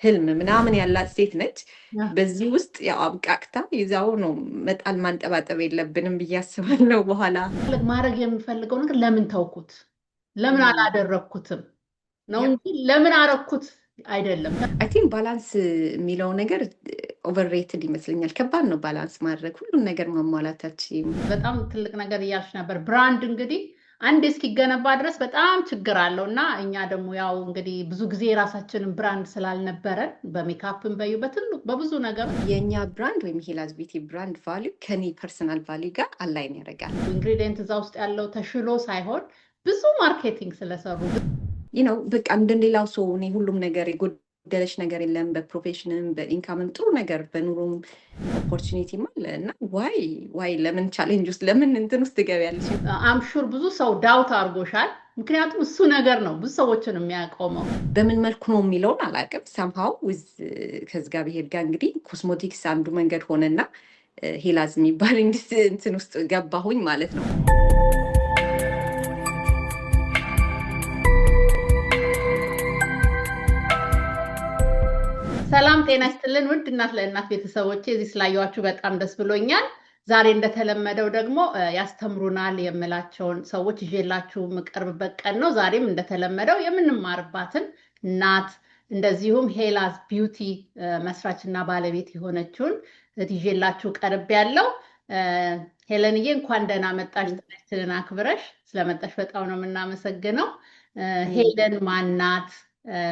ህልም ምናምን ያላት ሴት ነች። በዚህ ውስጥ ያው አብቃቅታ ይዛው ነው መጣል ማንጠባጠብ የለብንም ብዬ አስባለሁ። በኋላ ማድረግ የምፈልገው ነገር ለምን ተውኩት፣ ለምን አላደረግኩትም ነው እንጂ ለምን አረኩት አይደለም። አይ ቲንክ ባላንስ የሚለው ነገር ኦቨርሬትድ ይመስለኛል። ከባድ ነው ባላንስ ማድረግ፣ ሁሉን ነገር ማሟላታችን። በጣም ትልቅ ነገር እያልሽ ነበር። ብራንድ እንግዲህ አንድ እስኪገነባ ድረስ በጣም ችግር አለው እና እኛ ደግሞ ያው እንግዲህ ብዙ ጊዜ የራሳችንን ብራንድ ስላልነበረን በሜካፕን በዩ በብዙ ነገር የእኛ ብራንድ ወይም ሄላዝ ቢቲ ብራንድ ቫሊዩ ከኔ ፐርሰናል ቫሊዩ ጋር አላይን ያደርጋል። ኢንግሪዲየንት እዛ ውስጥ ያለው ተሽሎ ሳይሆን ብዙ ማርኬቲንግ ስለሰሩ ነው። በቃ እንደሌላው ሰው እኔ ሁሉም ነገር የጎደለች ነገር የለም። በፕሮፌሽንም በኢንካምም ጥሩ ነገር በኑሮም ኦፖርቹኒቲም አለ እና ዋይ ለምን ቻሌንጅ ውስጥ ለምን እንትን ውስጥ ትገቢያለሽ? አምሹር ብዙ ሰው ዳውት አድርጎሻል። ምክንያቱም እሱ ነገር ነው ብዙ ሰዎችን የሚያቆመው። በምን መልኩ ነው የሚለውን አላውቅም። ሰምሃው ከእግዚአብሔር ጋር እንግዲህ ኮስሞቲክስ አንዱ መንገድ ሆነና ሄላዝ የሚባል እንትን ውስጥ ገባሁኝ ማለት ነው። ሰላም ጤና ይስጥልን ውድ እናት ለእናት ቤተሰቦቼ፣ እዚህ ስላየኋችሁ በጣም ደስ ብሎኛል። ዛሬ እንደተለመደው ደግሞ ያስተምሩናል የምላቸውን ሰዎች ይዤላችሁ የምቀርብበት ቀን ነው። ዛሬም እንደተለመደው የምንማርባትን እናት እንደዚሁም ሄላዝ ቢዩቲ መስራችና ባለቤት የሆነችውን ይዤላችሁ ቀርብ ያለው ሄለንዬ፣ እንኳን ደህና መጣሽ። ጥሪያችንን አክብረሽ ስለመጣሽ በጣም ነው የምናመሰግነው። ሄለን ማናት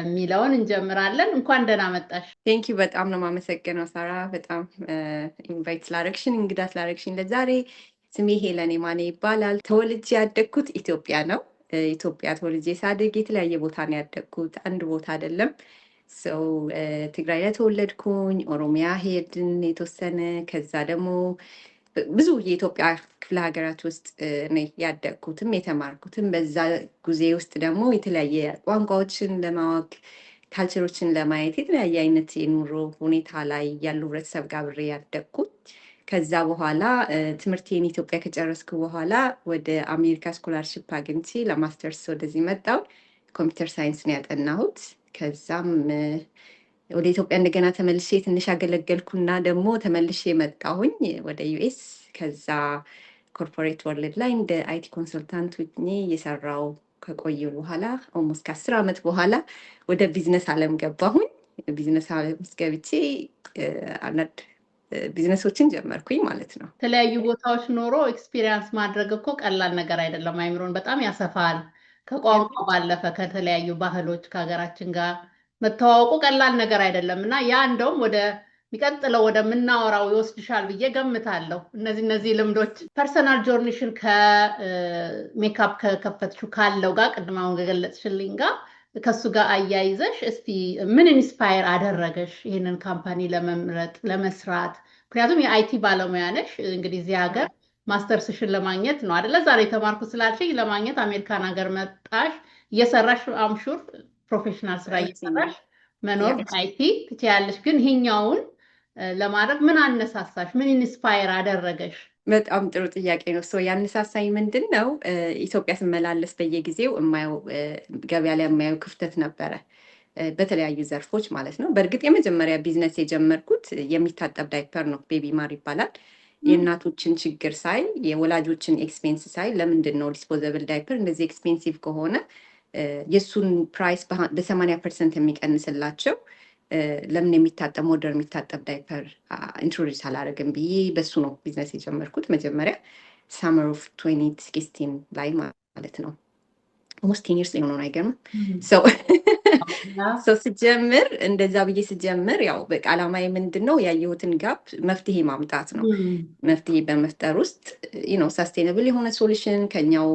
የሚለውን እንጀምራለን። እንኳን ደህና መጣሽ። ቴንኪ በጣም ነው የማመሰግነው ሳራ፣ በጣም ኢንቫይት ስላደረግሽን እንግዳ ስላደረግሽን ለዛሬ። ስሜ ሄለን የማነ ይባላል። ተወልጄ ያደግኩት ኢትዮጵያ ነው። ኢትዮጵያ ተወልጄ ሳድግ የተለያየ ቦታ ነው ያደግኩት፣ አንድ ቦታ አይደለም። ሰው ትግራይ ላይ ተወለድኩኝ፣ ኦሮሚያ ሄድን የተወሰነ፣ ከዛ ደግሞ ብዙ የኢትዮጵያ ክፍለ ሀገራት ውስጥ ያደግኩትም የተማርኩትም። በዛ ጊዜ ውስጥ ደግሞ የተለያየ ቋንቋዎችን ለማወቅ ካልቸሮችን ለማየት የተለያየ አይነት የኑሮ ሁኔታ ላይ ያሉ ህብረተሰብ ጋር አብሬ ያደግኩት። ከዛ በኋላ ትምህርቴን ኢትዮጵያ ከጨረስኩ በኋላ ወደ አሜሪካ ስኮላርሽፕ አግኝቼ ለማስተርስ ወደዚህ መጣሁ። ኮምፒውተር ሳይንስ ነው ያጠናሁት። ከዛም ወደ ኢትዮጵያ እንደገና ተመልሼ ትንሽ አገለገልኩና ደግሞ ተመልሼ መጣሁኝ ወደ ዩኤስ። ከዛ ኮርፖሬት ወርልድ ላይ እንደ አይቲ ኮንሰልታንት ሆኜ እየሰራው ከቆየ በኋላ ኦልሞስት ከ10 ዓመት በኋላ ወደ ቢዝነስ ዓለም ገባሁኝ። ቢዝነስ ዓለም ውስጥ ገብቼ አንዳንድ ቢዝነሶችን ጀመርኩኝ ማለት ነው። የተለያዩ ቦታዎች ኖሮ ኤክስፒሪየንስ ማድረግ እኮ ቀላል ነገር አይደለም። አይምሮን በጣም ያሰፋል። ከቋንቋ ባለፈ ከተለያዩ ባህሎች ከሀገራችን ጋር መተዋወቁ ቀላል ነገር አይደለም እና ያ እንደውም ወደሚቀጥለው ወደምናወራው ይወስድሻል ብዬ ገምታለሁ። እነዚህ ልምዶች ፐርሰናል ጆርኒሽን ከሜካፕ ከከፈትሽው ካለው ጋር ቅድም አሁን ከገለጽሽልኝ ጋር ከሱ ጋር አያይዘሽ እስቲ ምን ኢንስፓየር አደረገሽ ይህንን ካምፓኒ ለመምረጥ ለመስራት? ምክንያቱም የአይቲ ባለሙያ ነሽ። እንግዲህ እዚህ ሀገር ማስተርስሽን ለማግኘት ነው አይደለ? ዛሬ የተማርኩ ስላልሽኝ ለማግኘት አሜሪካን ሀገር መጣሽ። እየሰራሽ አምሹር ፕሮፌሽናል ስራ እየሰራሽ መኖር አይቲ ትችያለሽ። ግን ይሄኛውን ለማድረግ ምን አነሳሳሽ? ምን ኢንስፓየር አደረገሽ? በጣም ጥሩ ጥያቄ ነው። ያነሳሳኝ ምንድን ነው፣ ኢትዮጵያ ስመላለስ በየጊዜው ገበያ ላይ የማየው ክፍተት ነበረ፣ በተለያዩ ዘርፎች ማለት ነው። በእርግጥ የመጀመሪያ ቢዝነስ የጀመርኩት የሚታጠብ ዳይፐር ነው። ቤቢ ማር ይባላል። የእናቶችን ችግር ሳይ፣ የወላጆችን ኤክስፔንስ ሳይ፣ ለምንድን ነው ዲስፖዘብል ዳይፐር እንደዚህ ኤክስፔንሲቭ ከሆነ የእሱን ፕራይስ በ80% የሚቀንስላቸው ለምን የሚታጠብ ሞደርን የሚታጠብ ዳይፐር ኢንትሮዲውስ አላደረግም ብዬ በሱ ነው ቢዝነስ የጀመርኩት። መጀመሪያ ሳመር ኦፍ 2016 ላይ ማለት ነው። ኦልሞስት 10 years የሆነውን አይገርምም? ስጀምር እንደዛ ብዬ ስጀምር ያው በቃ ዓላማዬ ምንድን ነው ያየሁትን ጋፕ መፍትሄ ማምጣት ነው። መፍትሄ በመፍጠር ውስጥ ሳስቴናብል የሆነ ሶሉሽን ከኛው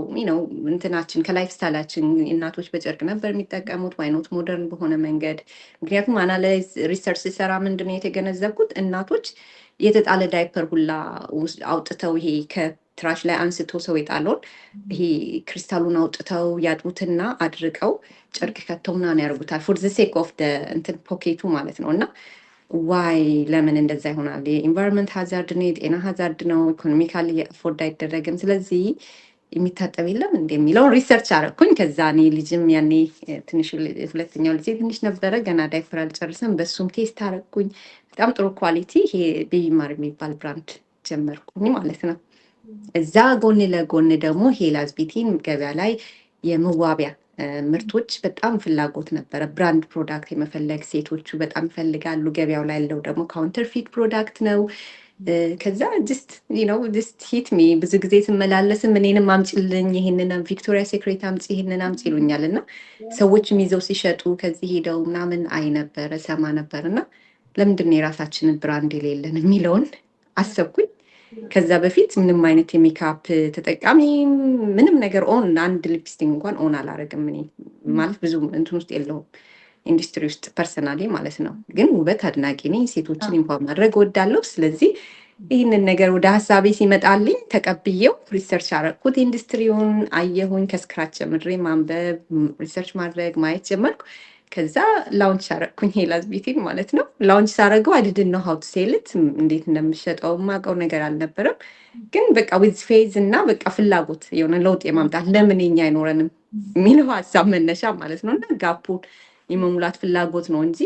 እንትናችን ከላይፍ ስታይላችን እናቶች በጨርቅ ነበር የሚጠቀሙት፣ ዋይኖት ሞደርን በሆነ መንገድ። ምክንያቱም አናላይዝ ሪሰርች ሲሰራ ምንድን ነው የተገነዘብኩት፣ እናቶች የተጣለ ዳይፐር ሁላ አውጥተው ይሄ ትራሽ ላይ አንስቶ ሰው የጣለውን ይሄ ክሪስታሉን አውጥተው ያጥቡትና አድርቀው ጨርቅ ከተው ምናምን ያደርጉታል። ፎር ዘ ሴክ ኦፍ እንትን ፖኬቱ ማለት ነው። እና ዋይ ለምን እንደዛ ይሆናል? የኢንቫይሮንመንት ሀዛርድ ነው፣ የጤና ሀዛርድ ነው፣ ኢኮኖሚካሊ አፎርድ አይደረግም። ስለዚህ የሚታጠብ የለም እንደሚለውን ሪሰርች አረኩኝ። ከዛ እኔ ልጅም ያኔ ትንሽ ሁለተኛው ልጄ ትንሽ ነበረ ገና ዳይፐር አልጨርስም። በሱም ቴስት አረኩኝ። በጣም ጥሩ ኳሊቲ ይሄ ቤቢ ማር የሚባል ብራንድ ጀመርኩኝ ማለት ነው። እዛ ጎን ለጎን ደግሞ ሄላዝ ቢቲን ገበያ ላይ የመዋቢያ ምርቶች በጣም ፍላጎት ነበረ። ብራንድ ፕሮዳክት የመፈለግ ሴቶቹ በጣም ይፈልጋሉ። ገበያው ላይ ያለው ደግሞ ካውንተርፊት ፕሮዳክት ነው። ከዛ ጅስት ሂት ሚ ብዙ ጊዜ ስመላለስም እኔንም አምጪልኝ ይህንን ቪክቶሪያ ሴክሬት አምጪ ይህንን አምጪ ይሉኛል እና ሰዎችም ይዘው ሲሸጡ ከዚህ ሄደው ምናምን አይ ነበረ ሰማ ነበር እና ለምንድን ነው የራሳችንን ብራንድ የሌለን የሚለውን አሰብኩኝ። ከዛ በፊት ምንም አይነት የሜካፕ ተጠቃሚ ምንም ነገር ኦን አንድ ሊፕስቲክ እንኳን ኦን አላረግም። እኔ ማለት ብዙ እንትን ውስጥ የለውም ኢንዱስትሪ ውስጥ ፐርሰናሊ ማለት ነው። ግን ውበት አድናቂ ነኝ። ሴቶችን ኢንፎርም ማድረግ እወዳለሁ። ስለዚህ ይህንን ነገር ወደ ሀሳቤ ሲመጣልኝ ተቀብዬው ሪሰርች አረግኩት። ኢንዱስትሪውን አየሁኝ። ከስክራች ጀምሬ ማንበብ፣ ሪሰርች ማድረግ፣ ማየት ጀመርኩ። ከዛ ላውንች አረግኩኝ ሄላዝ ቢቲን ማለት ነው። ላውንች ሳረገው አይ ዲድንት ኖ ሃው ቱ ሴል ኢት፣ እንዴት እንደምሸጠው የማውቀው ነገር አልነበረም። ግን በቃ ዊዝ ፌዝ እና በቃ ፍላጎት የሆነ ለውጥ የማምጣት ለምን የኛ አይኖረንም የሚለው ሀሳብ መነሻ ማለት ነው እና ጋፑን የመሙላት ፍላጎት ነው እንጂ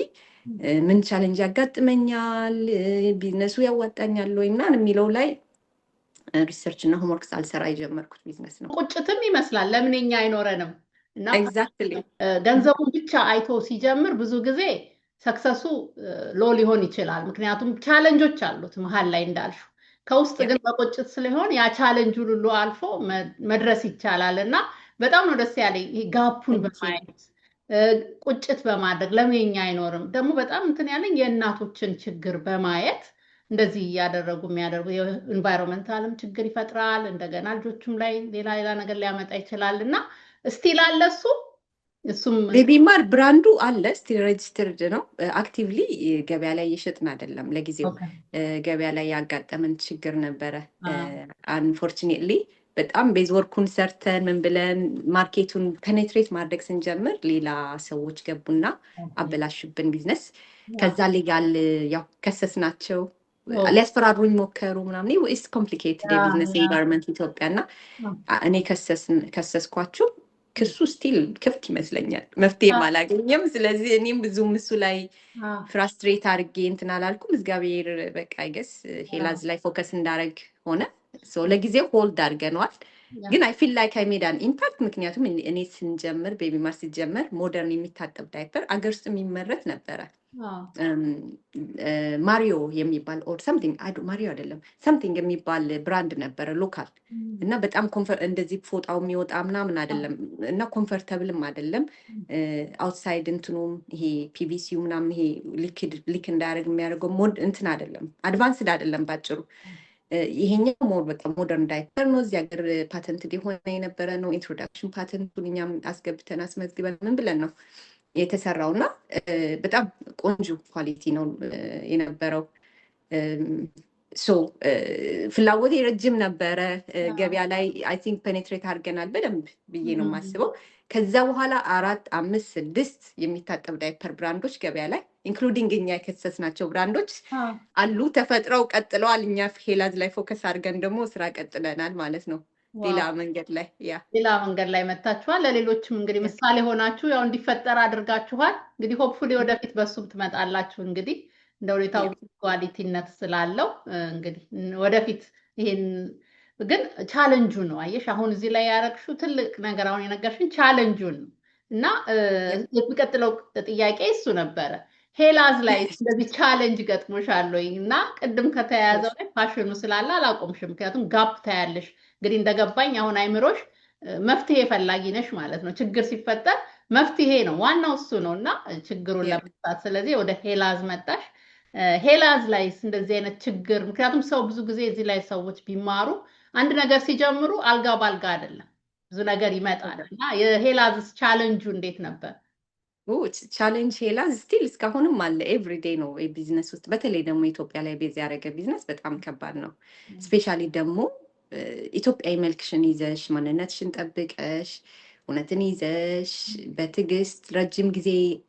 ምን ቻሌንጅ ያጋጥመኛል፣ ቢዝነሱ ያዋጣኛል ወይ ምናምን የሚለው ላይ ሪሰርች እና ሆምወርክ ሳልሰራ የጀመርኩት ቢዝነስ ነው። ቁጭትም ይመስላል ለምን የኛ አይኖረንም እና ኤግዛክትሊ ገንዘቡን ብቻ አይቶ ሲጀምር ብዙ ጊዜ ሰክሰሱ ሎ ሊሆን ይችላል። ምክንያቱም ቻሌንጆች አሉት መሀል ላይ እንዳልሽው። ከውስጥ ግን በቁጭት ስለሆነ ያ ቻሌንጁን ሁሉ አልፎ መድረስ ይቻላል እና በጣም ነው ደስ ያለኝ ይሄ ጋፑን በማየት ቁጭት በማድረግ ለምን የኛ አይኖርም። ደግሞ በጣም እንትን ያለኝ የእናቶችን ችግር በማየት እንደዚህ እያደረጉ የሚያደርጉ የኢንቫይሮንመንታልም ችግር ይፈጥራል። እንደገና ልጆቹም ላይ ሌላ ነገር ሊያመጣ ይችላል እና ስቲል አለ እሱም ቤቢ ማር ብራንዱ አለ ስቲል ሬጅስተርድ ነው። አክቲቭሊ ገበያ ላይ እየሸጥን አይደለም። ለጊዜው ገበያ ላይ ያጋጠመን ችግር ነበረ። አንፎርቹኔትሊ በጣም ቤዝ ወርኩን ሰርተን ምን ብለን ማርኬቱን ፔኔትሬት ማድረግ ስንጀምር ሌላ ሰዎች ገቡና አበላሹብን ቢዝነስ። ከዛ ሌጋል ያው ከሰስ ናቸው ሊያስፈራሩኝ ሞከሩ ምናምን። ኢትስ ኮምፕሊኬትድ የቢዝነስ ኤንቫይሮንመንት ኢትዮጵያ እና እኔ ከሰስኳችሁ ክሱ ስቲል ክፍት ይመስለኛል፣ መፍትሄም አላገኘም። ስለዚህ እኔም ብዙም እሱ ላይ ፍራስትሬት አድርጌ እንትን አላልኩም። እግዚአብሔር በቃ አይገስ ሄላዝ ላይ ፎከስ እንዳረግ ሆነ። ለጊዜው ሆልድ አድርገነዋል። ግን አይ ፊል ላይክ አይ ሜድ አን ኢምፓክት። ምክንያቱም እኔ ስንጀምር ቤቢ ማር ሲጀመር ሞደርን የሚታጠብ ዳይፐር አገር ውስጥ የሚመረት ነበረ። ማሪዮ የሚባል ኦር ሰምቲንግ ማሪዮ አይደለም ሰምቲንግ የሚባል ብራንድ ነበረ ሎካል እና በጣም እንደዚህ ፎጣው የሚወጣ ምናምን አይደለም እና ኮምፈርተብልም አይደለም። አውትሳይድ እንትኑም ይሄ ፒቪሲው ምናምን ይሄ ሊክ እንዳያደርግ የሚያደርገው ሞድ እንትን አይደለም፣ አድቫንስድ አይደለም ባጭሩ። ይሄኛው ሞር በቃ ሞደርን ዳይፐር ነው። እዚህ ሀገር ፓተንት የሆነ የነበረ ነው። ኢንትሮዳክሽን ፓተንቱን እኛም አስገብተን አስመዝግበን ምን ብለን ነው የተሰራው እና በጣም ቆንጆ ኳሊቲ ነው የነበረው። ፍላጎቴ ረጅም ነበረ። ገበያ ላይ አይ ቲንክ ፔኔትሬት አድርገናል በደንብ ብዬ ነው የማስበው። ከዛ በኋላ 4፣ 5፣ 6 የሚታጠብ ዳይፐር ብራንዶች ገበያ ላይ ኢንክሉዲንግ እኛ የከሰስናቸው ብራንዶች አሉ፣ ተፈጥረው ቀጥለዋል። እኛ ሄላዝ ላይ ፎከስ አድርገን ደግሞ ስራ ቀጥለናል ማለት ነው። ሌላ መንገድ ላይ መታችኋል። ለሌሎችም እንግዲህ ምሳሌ ሆናችሁ ያው እንዲፈጠር አድርጋችኋል። እንግዲህ ሆፕፉሊ ወደፊት በሱም ትመጣላችሁ። እንግዲህ እንደ ሁኔታው ኳሊቲነት ስላለው እንግዲህ ወደፊት ይሄን ግን ቻሌንጁ ነው። አየሽ አሁን እዚህ ላይ ያረግሽው ትልቅ ነገር አሁን የነገርሽን ቻሌንጁን ነው እና የሚቀጥለው ጥያቄ እሱ ነበረ። ሄላዝ ላይ እንደዚህ ቻሌንጅ ገጥሞሻል ወይ? እና ቅድም ከተያያዘው ላይ ፋሽኑ ስላለ አላቆምሽም። ምክንያቱም ጋፕ ታያለሽ። እንግዲህ እንደገባኝ አሁን አይምሮሽ መፍትሄ ፈላጊ ነሽ ማለት ነው። ችግር ሲፈጠር መፍትሄ ነው ዋናው እሱ ነው እና ችግሩን ለመፍታት ስለዚህ ወደ ሄላዝ መጣሽ። ሄላዝ ላይ እንደዚህ አይነት ችግር ምክንያቱም ሰው ብዙ ጊዜ እዚህ ላይ ሰዎች ቢማሩ አንድ ነገር ሲጀምሩ አልጋ ባልጋ አይደለም፣ ብዙ ነገር ይመጣል እና የሄላዝ ቻሌንጁ እንዴት ነበር? ቻሌንጅ ሄላዝ ስቲል እስካሁንም አለ። ኤቭሪዴይ ነው ቢዝነስ ውስጥ በተለይ ደግሞ ኢትዮጵያ ላይ ቤዝ ያደረገ ቢዝነስ በጣም ከባድ ነው። ስፔሻሊ ደግሞ ኢትዮጵያዊ መልክሽን ይዘሽ ማንነትሽን ጠብቀሽ እውነትን ይዘሽ በትዕግስት ረጅም ጊዜ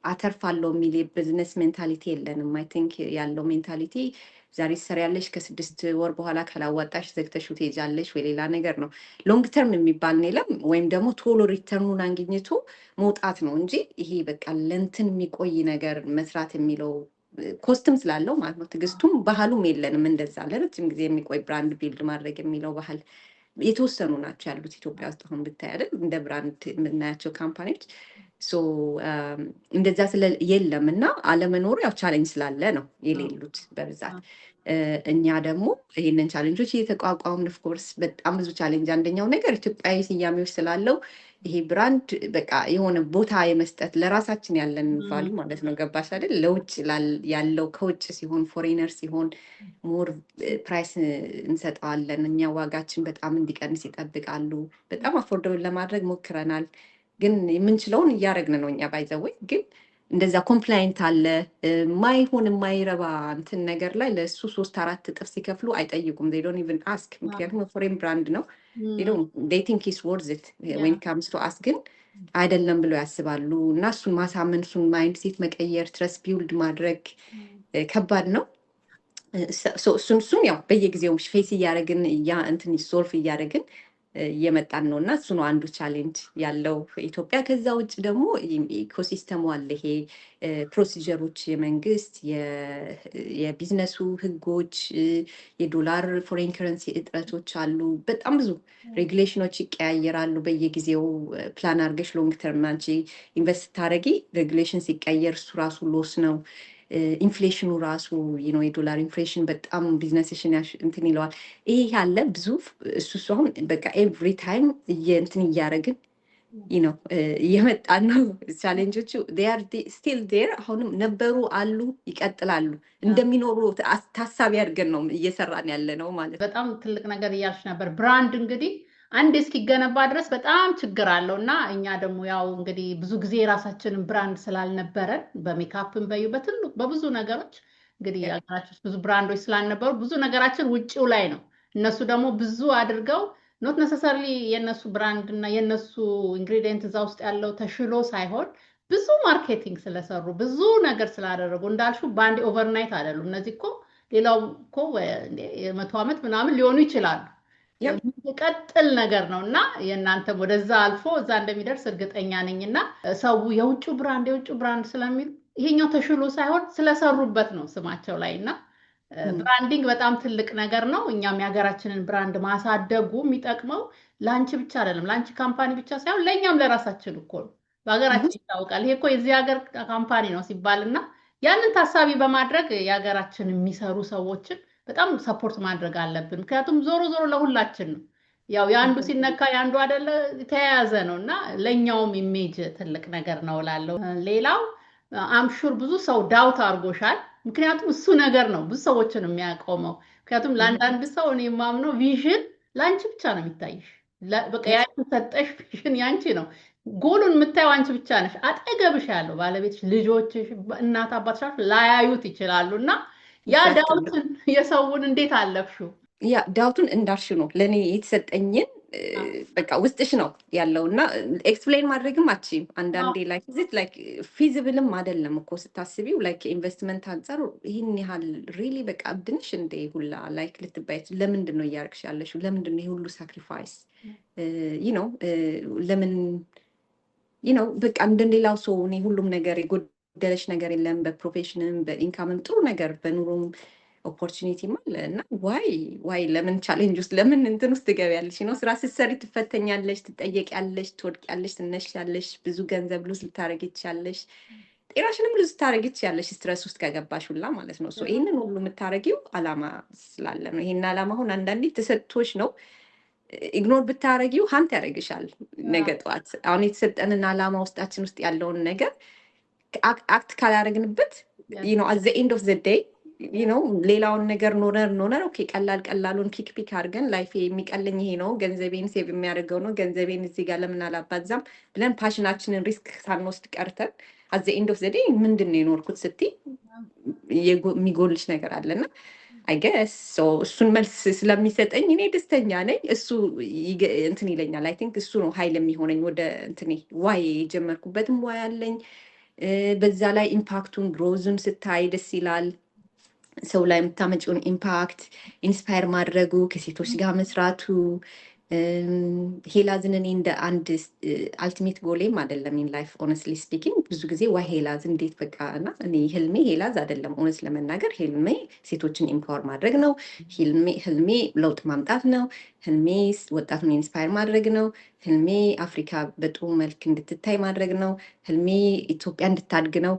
አተርፋለሁ የሚል የቢዝነስ ሜንታሊቲ የለንም። አይ ቲንክ ያለው ሜንታሊቲ ዛሬ ትሰሪያለሽ፣ ከስድስት ወር በኋላ ካላዋጣሽ ዘግተሽው ትሄጃለሽ ወይ ሌላ ነገር ነው። ሎንግ ተርም የሚባል የለም። ወይም ደግሞ ቶሎ ሪተርኑን አግኝቶ መውጣት ነው እንጂ ይሄ በቃ ለእንትን የሚቆይ ነገር መስራት የሚለው ኮስትም ስላለው ማለት ነው። ትዕግስቱም ባህሉም የለንም። እንደዛ ለረጅም ጊዜ የሚቆይ ብራንድ ቢልድ ማድረግ የሚለው ባህል የተወሰኑ ናቸው ያሉት ኢትዮጵያ ውስጥ አሁን ብታይ አይደል፣ እንደ ብራንድ የምናያቸው ካምፓኒዎች ሶ እንደዛ ስለ የለም እና አለመኖሩ ያው ቻሌንጅ ስላለ ነው የሌሉት በብዛት። እኛ ደግሞ ይህንን ቻሌንጆች እየተቋቋምን ኦፍኮርስ በጣም ብዙ ቻሌንጅ፣ አንደኛው ነገር ኢትዮጵያዊ ስያሜዎች ስላለው ይሄ ብራንድ በቃ የሆነ ቦታ የመስጠት ለራሳችን ያለን ቫሉ ማለት ነው። ገባሽ አይደል? ለውጭ ያለው ከውጭ ሲሆን ፎሬነር ሲሆን ሞር ፕራይስ እንሰጠዋለን። እኛ ዋጋችን በጣም እንዲቀንስ ይጠብቃሉ። በጣም አፎርደብል ለማድረግ ሞክረናል፣ ግን የምንችለውን እያደረግን ነው። እኛ ባይዘወይ ግን እንደዛ ኮምፕላይንት አለ ማይሆን የማይረባ እንትን ነገር ላይ ለእሱ 3-4 እጥፍ ሲከፍሉ አይጠይቁም። they don't even ask ምክንያቱም ፎሬን ብራንድ ነው። they think it's worth it when it comes to us ግን አይደለም ብለው ያስባሉ። እና እሱን ማሳመን፣ እሱን ማይንድ ሴት መቀየር፣ ትረስት ቢውልድ ማድረግ ከባድ ነው። እሱን ያው በየጊዜው ፌስ እያደረግን እንትን ሶልፍ እያደረግን እየመጣን ነው እና እሱ ነው አንዱ ቻሌንጅ ያለው ኢትዮጵያ። ከዛ ውጭ ደግሞ ኢኮሲስተሙ አለ። ይሄ ፕሮሲጀሮች፣ የመንግስት የቢዝነሱ ህጎች፣ የዶላር ፎሬን ከረንሲ እጥረቶች አሉ። በጣም ብዙ ሬጉሌሽኖች ይቀያየራሉ በየጊዜው። ፕላን አድርገሽ ሎንግ ተርም አንቺ ኢንቨስት ታደረጊ ሬጉሌሽን ሲቀየር እሱ ራሱ ሎስ ነው። ኢንፍሌሽኑ ራሱ የዶላር ኢንፍሌሽን በጣም ቢዝነስሽን እንትን ይለዋል። ይሄ ያለ ብዙ እሱ አሁን በቃ ኤቭሪ ታይም እንትን እያደረግን እየመጣን ነው። ቻሌንጆቹ ስቲል ዴር አሁንም ነበሩ፣ አሉ፣ ይቀጥላሉ። እንደሚኖሩ ታሳቢ አድርገን ነው እየሰራን ያለ ነው ማለት። በጣም ትልቅ ነገር እያልሽ ነበር። ብራንድ እንግዲህ አንድ እስኪገነባ ድረስ በጣም ችግር አለው እና እኛ ደግሞ ያው እንግዲህ ብዙ ጊዜ የራሳችንን ብራንድ ስላልነበረን በሜካፕን በትልቅ በብዙ ነገሮች እንግዲህ ሀገራችን ውስጥ ብዙ ብራንዶች ስላልነበሩ ብዙ ነገራችን ውጭው ላይ ነው። እነሱ ደግሞ ብዙ አድርገው ኖት ነሰሰርሊ የነሱ ብራንድ እና የነሱ ኢንግሪዲየንት እዛ ውስጥ ያለው ተሽሎ ሳይሆን ብዙ ማርኬቲንግ ስለሰሩ ብዙ ነገር ስላደረጉ እንዳልሹ በአንድ ኦቨርናይት አይደሉም። እነዚህ እኮ ሌላው እኮ 100 ዓመት ምናምን ሊሆኑ ይችላሉ። ቀጥል ነገር ነው እና የእናንተም ወደዛ አልፎ እዛ እንደሚደርስ እርግጠኛ ነኝና ሰው የውጭ ብራንድ ስለሚሉ ይሄኛው ተሽሎ ሳይሆን ስለሰሩበት ነው ስማቸው ላይ እና ብራንዲንግ በጣም ትልቅ ነገር ነው። እኛም የሀገራችንን ብራንድ ማሳደጉ የሚጠቅመው ላንቺ ብቻ አይደለም፣ ላንቺ ካምፓኒ ብቻ ሳይሆን ለኛም ለራሳችን እኮ ነው። በሀገራችን ይታወቃል። ይሄ እኮ የዚህ ሀገር ካምፓኒ ነው ሲባልና ያንን ታሳቢ በማድረግ የሀገራችን የሚሰሩ ሰዎችን በጣም ሰፖርት ማድረግ አለብን። ምክንያቱም ዞሮ ለሁላችን ነው። ያው ያንዱ ሲነካ ያንዱ አይደለ ተያያዘ ነውና ለኛውም ኢሜጅ ትልቅ ነገር ነው እላለሁ። ሌላው አምሹር ብዙ ሰው ዳውት አድርጎሻል። ምክንያቱም እሱ ነገር ነው ብዙ ሰዎችን የሚያቆመው። ምክንያቱም ለአንዳንድ ሰው እኔ የማምነው ቪዥን ላንቺ ብቻ ነው የሚታይሽ። በቃ ያንቺ ሰጠሽ ቪዥን ያንቺ ነው። ጎሉን የምታየው አንቺ ብቻ ነሽ። አጠገብሽ ያለው ባለቤትሽ፣ ልጆችሽ፣ እናት አባትሽ ላያዩት ይችላሉና ያ ዳውትን የሰውን እንዴት አለፍሽው? ያ ዳውቱን እንዳልሽ ነው ለእኔ የተሰጠኝን በቃ ውስጥሽ ነው ያለው እና ኤክስፕሌን ማድረግም አትችይም። አንዳንዴ ላይክ ፊዚብልም አይደለም እኮ ስታስቢው ላይክ ኢንቨስትመንት አንጻር ይህን ያህል ሪሊ በቃ እብድንሽ እንደ ሁላ ላይክ ልትባይት ለምንድን ነው እያደረግሽ ያለሽው? ለምንድን ነው ይህ ሁሉ ሳክሪፋይስ ነው? ለምን በቃ እንደሌላው ሰው እኔ ሁሉም ነገር የጎደለሽ ነገር የለም። በፕሮፌሽንም በኢንካምም ጥሩ ነገር በኑሮም ኦፖርቹኒቲም አለ እና ዋይ ለምን ቻሌንጅ ውስጥ ለምን እንትን ውስጥ ትገቢያለሽ? ስራ ስትሰሪ ትፈተኛለሽ፣ ትጠየቂያለሽ፣ ትወድቂያለሽ፣ ትነሻለሽ፣ ብዙ ገንዘብ ሉዝ ልታደርጊ ትችያለሽ፣ ጤናሽንም ሉዝ ልታደርጊ ትችያለሽ፣ ስትረስ ውስጥ ከገባሽ ሁላ ማለት ነው። ይህንን ሁሉ የምታደርጊው አላማ ስላለ ነው። ይህን አላማ አሁን አንዳንዴ ተሰጥቶሽ ነው ኢግኖር ብታደርጊው ሀንት ያደርግሻል ነገ ጠዋት። አሁን የተሰጠንን አላማ ውስጣችን ውስጥ ያለውን ነገር አክት ካላደረግንበት አት ዘ ኤንድ ኦፍ ዘ ዴይ ሌላውን ነገር ኖረር ኦኬ ቀላሉን ፒክ አድርገን ላይፍ የሚቀለኝ ይሄ ነው፣ ገንዘቤን ሴቭ የሚያደርገው ነው፣ ገንዘቤን እዚህ ጋር ለምን አላባዛም ብለን ፓሽናችንን ሪስክ ሳንወስድ ቀርተን አት ዘ ኤንድ ኦፍ ዘ ዴይ ምንድን ነው የኖርኩት ስትይ የሚጎልሽ ነገር አለና አይ ገስ ሶ እሱን መልስ ስለሚሰጠኝ እኔ ደስተኛ ነኝ። እሱ እንትን ይለኛል። አይ ቲንክ እሱ ነው ኃይል የሚሆነኝ ወደ እንትኔ ዋይ የጀመርኩበትም ዋይ አለኝ። በዛ ላይ ኢምፓክቱን ግሮዙን ስታይ ደስ ይላል። ሰው ላይ የምታመጪውን ኢምፓክት ኢንስፓየር ማድረጉ ከሴቶች ጋር መስራቱ ሄላዝን እኔ እንደ አንድ አልቲሜት ጎሌም አይደለም ኢን ላይፍ ኦነስትሊ ስፒኪንግ። ብዙ ጊዜ ዋይ ሄላዝ እንዴት በቃ እና እኔ ህልሜ ሄላዝ አይደለም። ኦነስት ለመናገር ህልሜ ሴቶችን ኢምፓወር ማድረግ ነው። ህልሜ ለውጥ ማምጣት ነው። ህልሜ ወጣቱን ኢንስፓየር ማድረግ ነው። ህልሜ አፍሪካ በጥሩ መልክ እንድትታይ ማድረግ ነው። ህልሜ ኢትዮጵያ እንድታድግ ነው።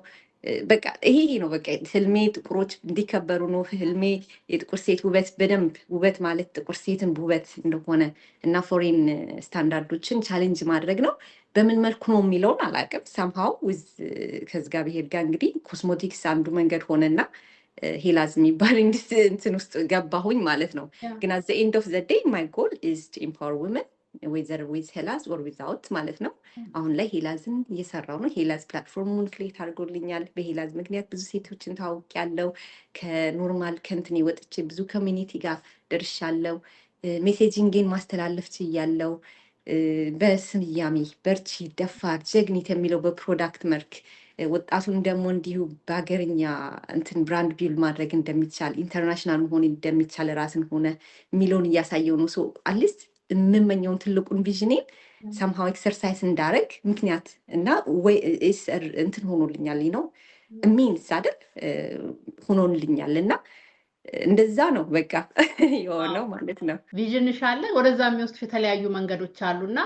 በቃ ይሄ ነው በቃ ህልሜ። ጥቁሮች እንዲከበሩ ነው ህልሜ። የጥቁር ሴት ውበት በደንብ ውበት ማለት ጥቁር ሴትን ውበት እንደሆነ እና ፎሬን ስታንዳርዶችን ቻሌንጅ ማድረግ ነው። በምን መልኩ ነው የሚለውን አላውቅም። ሳምሃው ከእግዚአብሔር ጋር እንግዲህ ኮስሞቲክስ አንዱ መንገድ ሆነና ሄላዝ የሚባል እንትን ውስጥ ገባሁኝ ማለት ነው። ግን አት ዘ ኤንድ ኦፍ ዘ ዴይ ማይ ጎል ኢዝ ቱ ኢምፓወር ውመን ዌዘር ዊዝ ሄላዝ ኦር ዊዛውት ማለት ነው። አሁን ላይ ሄላዝን እየሰራው ነው። ሄላዝ ፕላትፎርሙን ክሬት አድርጎልኛል። በሄላዝ ምክንያት ብዙ ሴቶችን ታውቂያለሁ። ከኖርማል ከንትኔ ወጥቼ ብዙ ኮሚኒቲ ጋር ደርሻለሁ። ሜሴጂንግን ማስተላለፍ ችያለሁ። በስያሜ በርቺ፣ ደፋር፣ ጀግኒት የሚለው በፕሮዳክት መልክ ወጣቱን ደግሞ እንዲሁ በሀገርኛ እንትን ብራንድ ቢልድ ማድረግ እንደሚቻል ኢንተርናሽናል መሆን እንደሚቻል ራስን ሆነ የሚለውን እያሳየው ነው። ሶ አትሊስት የምመኘውን ትልቁን ቪዥኔን ሰምሃው ኤክሰርሳይዝ እንዳረግ ምክንያት እና ወይ እንትን ሆኖልኛል ነው ሚንስ አይደል ሆኖልኛል እና እንደዛ ነው በቃ የሆነው ማለት ነው። ቪዥንሽ አለ፣ ወደዛ የሚወስድ የተለያዩ መንገዶች አሉና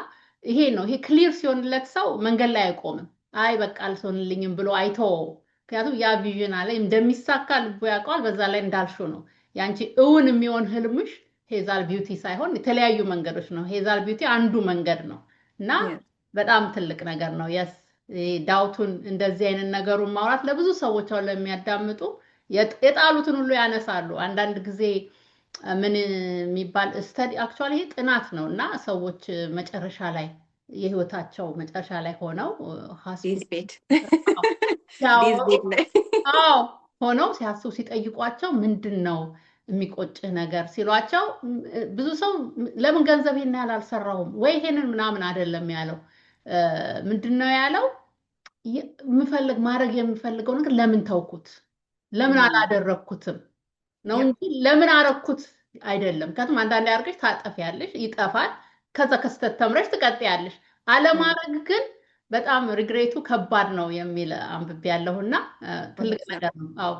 ይሄ ነው። ይሄ ክሊር ሲሆንለት ሰው መንገድ ላይ አይቆምም። አይ በቃ አልሆንልኝም ብሎ አይተወው። ምክንያቱም ያ ቪዥን አለ እንደሚሳካ ልቡ ያውቀዋል። በዛ ላይ እንዳልሽው ነው ያንቺ እውን የሚሆን ህልምሽ ሄዛል ቢዩቲ ሳይሆን የተለያዩ መንገዶች ነው። ሄዛል ቢዩቲ አንዱ መንገድ ነው እና በጣም ትልቅ ነገር ነው። የስ ዳውቱን እንደዚህ አይነት ነገሩን ማውራት ለብዙ ሰዎች አሁን ለሚያዳምጡ የጣሉትን ሁሉ ያነሳሉ። አንዳንድ ጊዜ ምን የሚባል ስተዲ አክቹዋሊ ይሄ ጥናት ነው እና ሰዎች መጨረሻ ላይ የህይወታቸው መጨረሻ ላይ ሆነው ሆነው ሲያስቡ ሲጠይቋቸው ምንድን ነው የሚቆጭህ ነገር ሲሏቸው ብዙ ሰው ለምን ገንዘብ ይሄን ያህል አልሰራሁም ወይ ይሄንን ምናምን አይደለም ያለው። ምንድነው ያለው? ማድረግ የምፈልገው ነገር ለምን ተውኩት፣ ለምን አላደረኩትም ነው እንጂ ለምን አረኩት አይደለም። ምክንያቱም አንዳንዴ አድርገሽ ታጠፊያለሽ፣ ይጠፋል። ከዛ ከስተት ተምረሽ ትቀጥያለሽ። አለማድረግ ግን በጣም ሪግሬቱ ከባድ ነው የሚል አንብቤ ያለሁና ትልቅ ነገር ነው። አዎ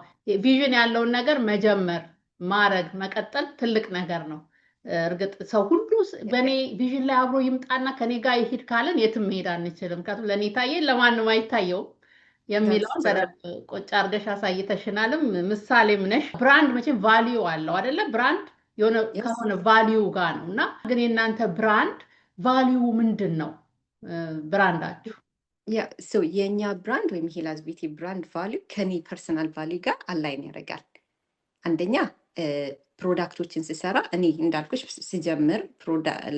ቪዥን ያለውን ነገር መጀመር ማድረግ መቀጠል ትልቅ ነገር ነው። እርግጥ ሰው ሁሉ በኔ ቪዥን ላይ አብሮ ይምጣና ከኔ ጋር ይሄድ ካለን የትም መሄድ አንችልም። ምክንያቱም ለኔ ታየኝ ለማንም አይታየው የሚለውን በደንብ ቆጭ አድርገሽ አሳይተሽናልም ምሳሌም ነሽ። ብራንድ መቼም ቫልዩ አለው አይደለ? ብራንድ የሆነ ከሆነ ቫልዩ ጋር ነው እና ግን የእናንተ ብራንድ ቫልዩ ምንድን ነው? ብራንዳችሁ የእኛ ብራንድ ወይም ሄላዝ ቢዩቲ ብራንድ ቫልዩ ከኔ ፐርሰናል ቫልዩ ጋር አላይን ያደርጋል። አንደኛ ፕሮዳክቶችን ስሰራ እኔ እንዳልኩሽ ስጀምር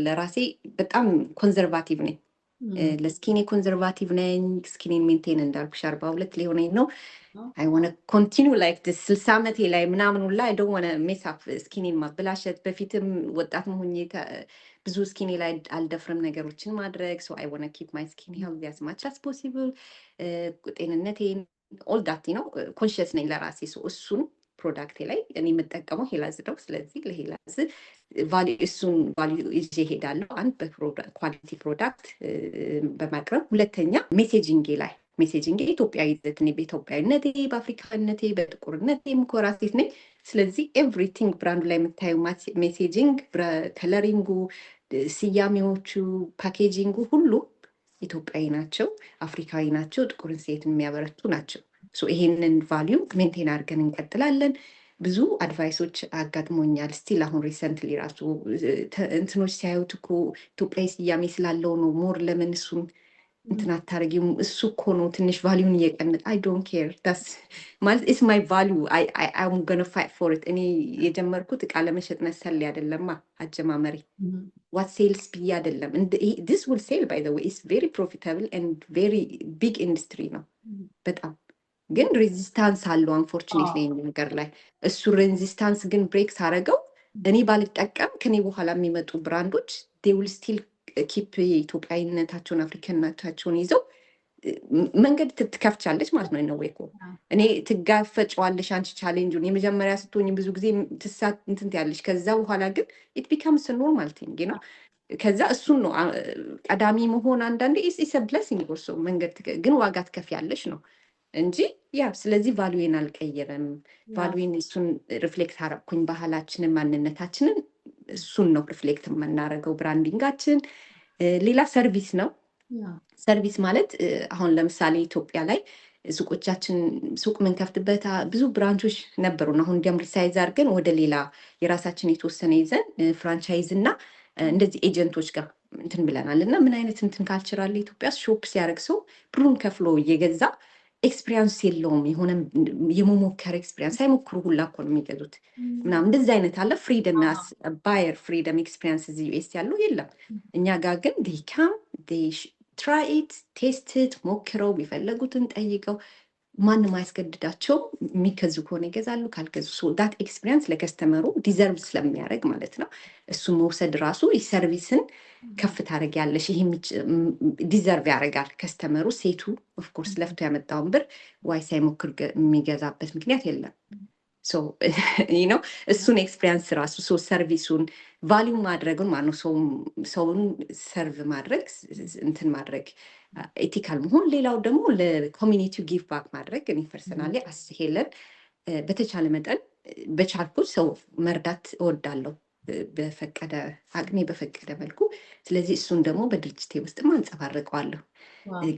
ለራሴ በጣም ኮንዘርቫቲቭ ነኝ። ለስኪኔ ኮንዘርቫቲቭ ነኝ። ስኪኔን ሜንቴን እንዳልኩሽ 42 ሊሆነኝ ነው። አይ ዋና ኮንቲኒው ላይክ 60 ዓመቴ ላይ ምናምን ሁላ አይ ዶንት ዋና ሜስ አፕ ስኪኔን ማበላሸት። በፊትም ወጣት መሆኜ ብዙ ስኪኔ ላይ አልደፍርም ነገሮችን ማድረግ። ሶ አይ ዋና ኪፕ ማይ ስኪን ሄልዚ አስ ማች አስ ፖሲብል። ጤንነቴን ኦል ዳት ነው ኮንሽስ ነኝ ለራሴ። ሶ እሱን ፕሮዳክቴ ላይ እኔ የምጠቀመው ሄላዝ ነው። ስለዚህ ለሄላዝ እሱን ቫልዩ ይዤ እሄዳለሁ። አንድ በኳሊቲ ፕሮዳክት በማቅረብ፣ ሁለተኛ ሜሴጂንጌ ላይ ሜሴጂንጌ ኢትዮጵያዊ ይዘት እኔ በኢትዮጵያዊነቴ በአፍሪካነቴ በጥቁርነቴ የምኮራ ሴት ነኝ። ስለዚህ ኤቭሪቲንግ ብራንዱ ላይ የምታዩ ሜሴጂንግ፣ ከለሪንጉ፣ ስያሜዎቹ፣ ፓኬጂንጉ ሁሉ ኢትዮጵያዊ ናቸው፣ አፍሪካዊ ናቸው፣ ጥቁርን ሴት የሚያበረቱ ናቸው። ይሄንን ቫልዩ ሜንቴን አድርገን እንቀጥላለን። ብዙ አድቫይሶች አጋጥሞኛል። ስቲል አሁን ሪሰንትሊ ራሱ እንትኖች ሲያዩት እኮ ኢትዮጵያዊ ስያሜ ስላለው ነው ሞር ለምን እሱን እንትን አታረጊም? እሱ እኮ ነው ትንሽ ቫልዩን እየቀነጠ። አይ ዶንት ኬር ዳስ ማለት ኢስ ማይ ቫልዩ አይ አም ጎና ፋይት ፎር ኢት። እኔ የጀመርኩት እቃ ለመሸጥ መሰል አይደለማ አጀማመሪ ዋት ሴልስ ብዬ አይደለም። ዲስ ዊል ሴል ባይ ዘ ዌይ ኢስ ቬሪ ፕሮፊታብል ኤንድ ቬሪ ቢግ ኢንዱስትሪ ነው በጣም ግን ሬዚስታንስ አለው አንፎርቹኔትሊ ነገር ላይ እሱ ሬዚስታንስ ግን ብሬክ ሳረገው እኔ ባልጠቀም ከኔ በኋላ የሚመጡ ብራንዶች they will still keep የኢትዮጵያዊነታቸውን አፍሪካነታቸውን ይዘው መንገድ ትከፍቻለች ማለት ነው። ነው እኮ እኔ ትጋፈጫዋለሽ አንቺ ቻሌንጁን የመጀመሪያ ስትሆኝ ብዙ ጊዜ ትሳት እንትን ያለሽ ከዛ በኋላ ግን it becomes a normal thing you know ከዛ እሱን ነው ቀዳሚ መሆን አንዳንዴ is a blessing also መንገድ ግን ዋጋ ትከፍያለሽ ነው እንጂ ያ ስለዚህ ቫልዩን አልቀየረም ቫልዩን እሱን ሪፍሌክት አረኩኝ ባህላችንን ማንነታችንን እሱን ነው ሪፍሌክት የምናደርገው ብራንዲንጋችን ሌላ ሰርቪስ ነው ሰርቪስ ማለት አሁን ለምሳሌ ኢትዮጵያ ላይ ሱቆቻችን ሱቅ ምንከፍትበት ብዙ ብራንቾች ነበሩና አሁን እንዲያም ሪሳይዝ አድርገን ወደ ሌላ የራሳችን የተወሰነ ይዘን ፍራንቻይዝ እና እንደዚህ ኤጀንቶች ጋር እንትን ብለናል እና ምን አይነት እንትን ካልቸራል ኢትዮጵያ ሾፕ ሲያደርግ ሰው ብሩን ከፍሎ እየገዛ ኤክስፒሪየንስ የለውም የሆነ የመሞከር ኤክስፒሪየንስ ሳይሞክሩ ሁላ እኮ ነው የሚገዙት ምናምን እንደዚህ አይነት አለ ፍሪደም ባየር ፍሪደም ኤክስፒሪየንስ እዚህ ዩኤስ ያለው የለም እኛ ጋር ግን they come they try it taste it ሞክረው ቢፈልጉትን ጠይቀው ማንም አያስገድዳቸው የሚከዙ ከሆነ ይገዛሉ ካልገዙ ሶ ዳት ኤክስፒሪየንስ ለከስተመሩ ዲዘርቭ ስለሚያደርግ ማለት ነው እሱ መውሰድ ራሱ ሰርቪስን ከፍ ታደርጊያለሽ ይሄ ዲዘርቭ ያደርጋል ከስተመሩ ሴቱ ኦፍ ኮርስ ለፍቶ ያመጣውን ብር ዋይ ሳይሞክር የሚገዛበት ምክንያት የለም ሶ you know እሱን ኤክስፒሪየንስ ራሱ ሶ ሰርቪሱን ቫልዩ ማድረጉን ማነው ሰውን ሰርቭ ማድረግ እንትን ማድረግ ኤቲካል መሆን ሌላው ደግሞ ለኮሚኒቲው ጊቭ ባክ ማድረግ እኔ ፐርሰናሊ አስሄለን በተቻለ መጠን በቻልኩት ሰው መርዳት እወዳለሁ በፈቀደ አቅሜ በፈቀደ መልኩ ስለዚህ እሱን ደግሞ በድርጅቴ ውስጥ ማንጸባርቀዋለሁ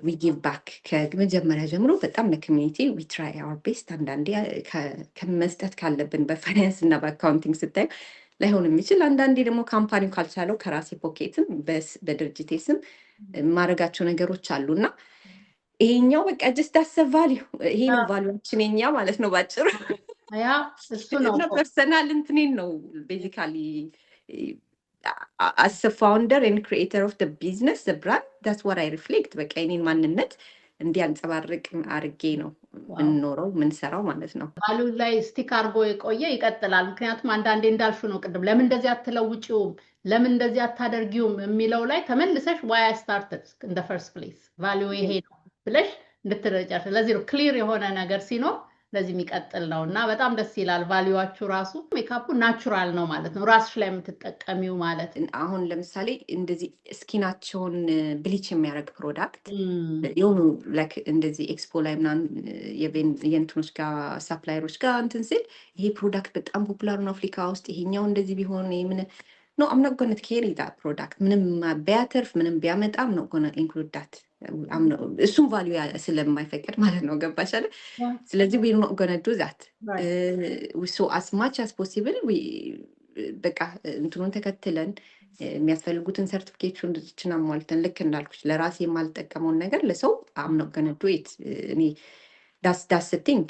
we give back ከመጀመሪያ ጀምሮ በጣም ለኮሚኒቲ we try our best አንዳንዴ ከመስጠት ካለብን በፋይናንስ እና በአካውንቲንግ ስታይ ላይሆን የሚችል አንዳንዴ ደግሞ ካምፓኒው ካልቻለው ከራሴ ፖኬትም በድርጅቴ ስም ማድረጋቸው ነገሮች አሉና ይሄኛው በቃ just that's a value ይሄ ነው ቫልዩችን የኛ ማለት ነው ባጭሩ ያ እሱ ነው ፐርሰናል እንትኔን ነው ቤዚካሊ as a founder and creator of the business the brand that's what I reflect በቃ የኔን ማንነት እንዲያንጸባርቅ አርጌ ነው እንኖረው ምንሰራው ማለት ነው ባሉ ላይ ስቲክ አርጎ የቆየ ይቀጥላል ምክንያቱም አንዳንዴ እንዳልሹ ነው ቅድም ለምን እንደዚህ አትለውጪውም ለምን እንደዚህ አታደርጊውም የሚለው ላይ ተመልሰሽ why I started in the first place value ይሄ ነው ብለሽ እንድትረጫሽ ለዚህ ነው ክሊር የሆነ ነገር ሲኖር ለዚህ የሚቀጥል ነውና በጣም ደስ ይላል ቫልዩዋችሁ ራሱ ሜካፑ ናቹራል ነው ማለት ነው ራስሽ ላይ የምትጠቀሚው ማለት አሁን ለምሳሌ እንደዚህ ስኪናቸውን ብሊች የሚያደርግ ፕሮዳክት የሆኑ ላይክ እንደዚህ ኤክስፖ ላይ ምናምን የእንትኖች ጋር ሳፕላየሮች ጋር እንትን ሲል ይሄ ፕሮዳክት በጣም ፖፑላር ነው አፍሪካ ውስጥ ይሄኛው እንደዚህ ቢሆን ምን no I'm not going to carry that product ምንም ቢያተርፍ ምንም ቢያመጣ I'm not going to include that እሱም ቫልዩ ስለማይፈቅድ ማለት ነው ገባሽ አይደል ስለዚህ we're not going to do that so as much as possible we በቃ እንትኑን ተከትለን የሚያስፈልጉትን ሰርቲፊኬሽኖችን አሟልተን ልክ እንዳልኩሽ ለራሴ የማልጠቀመውን ነገር ለሰው I'm not going to do it እኔ that's the thing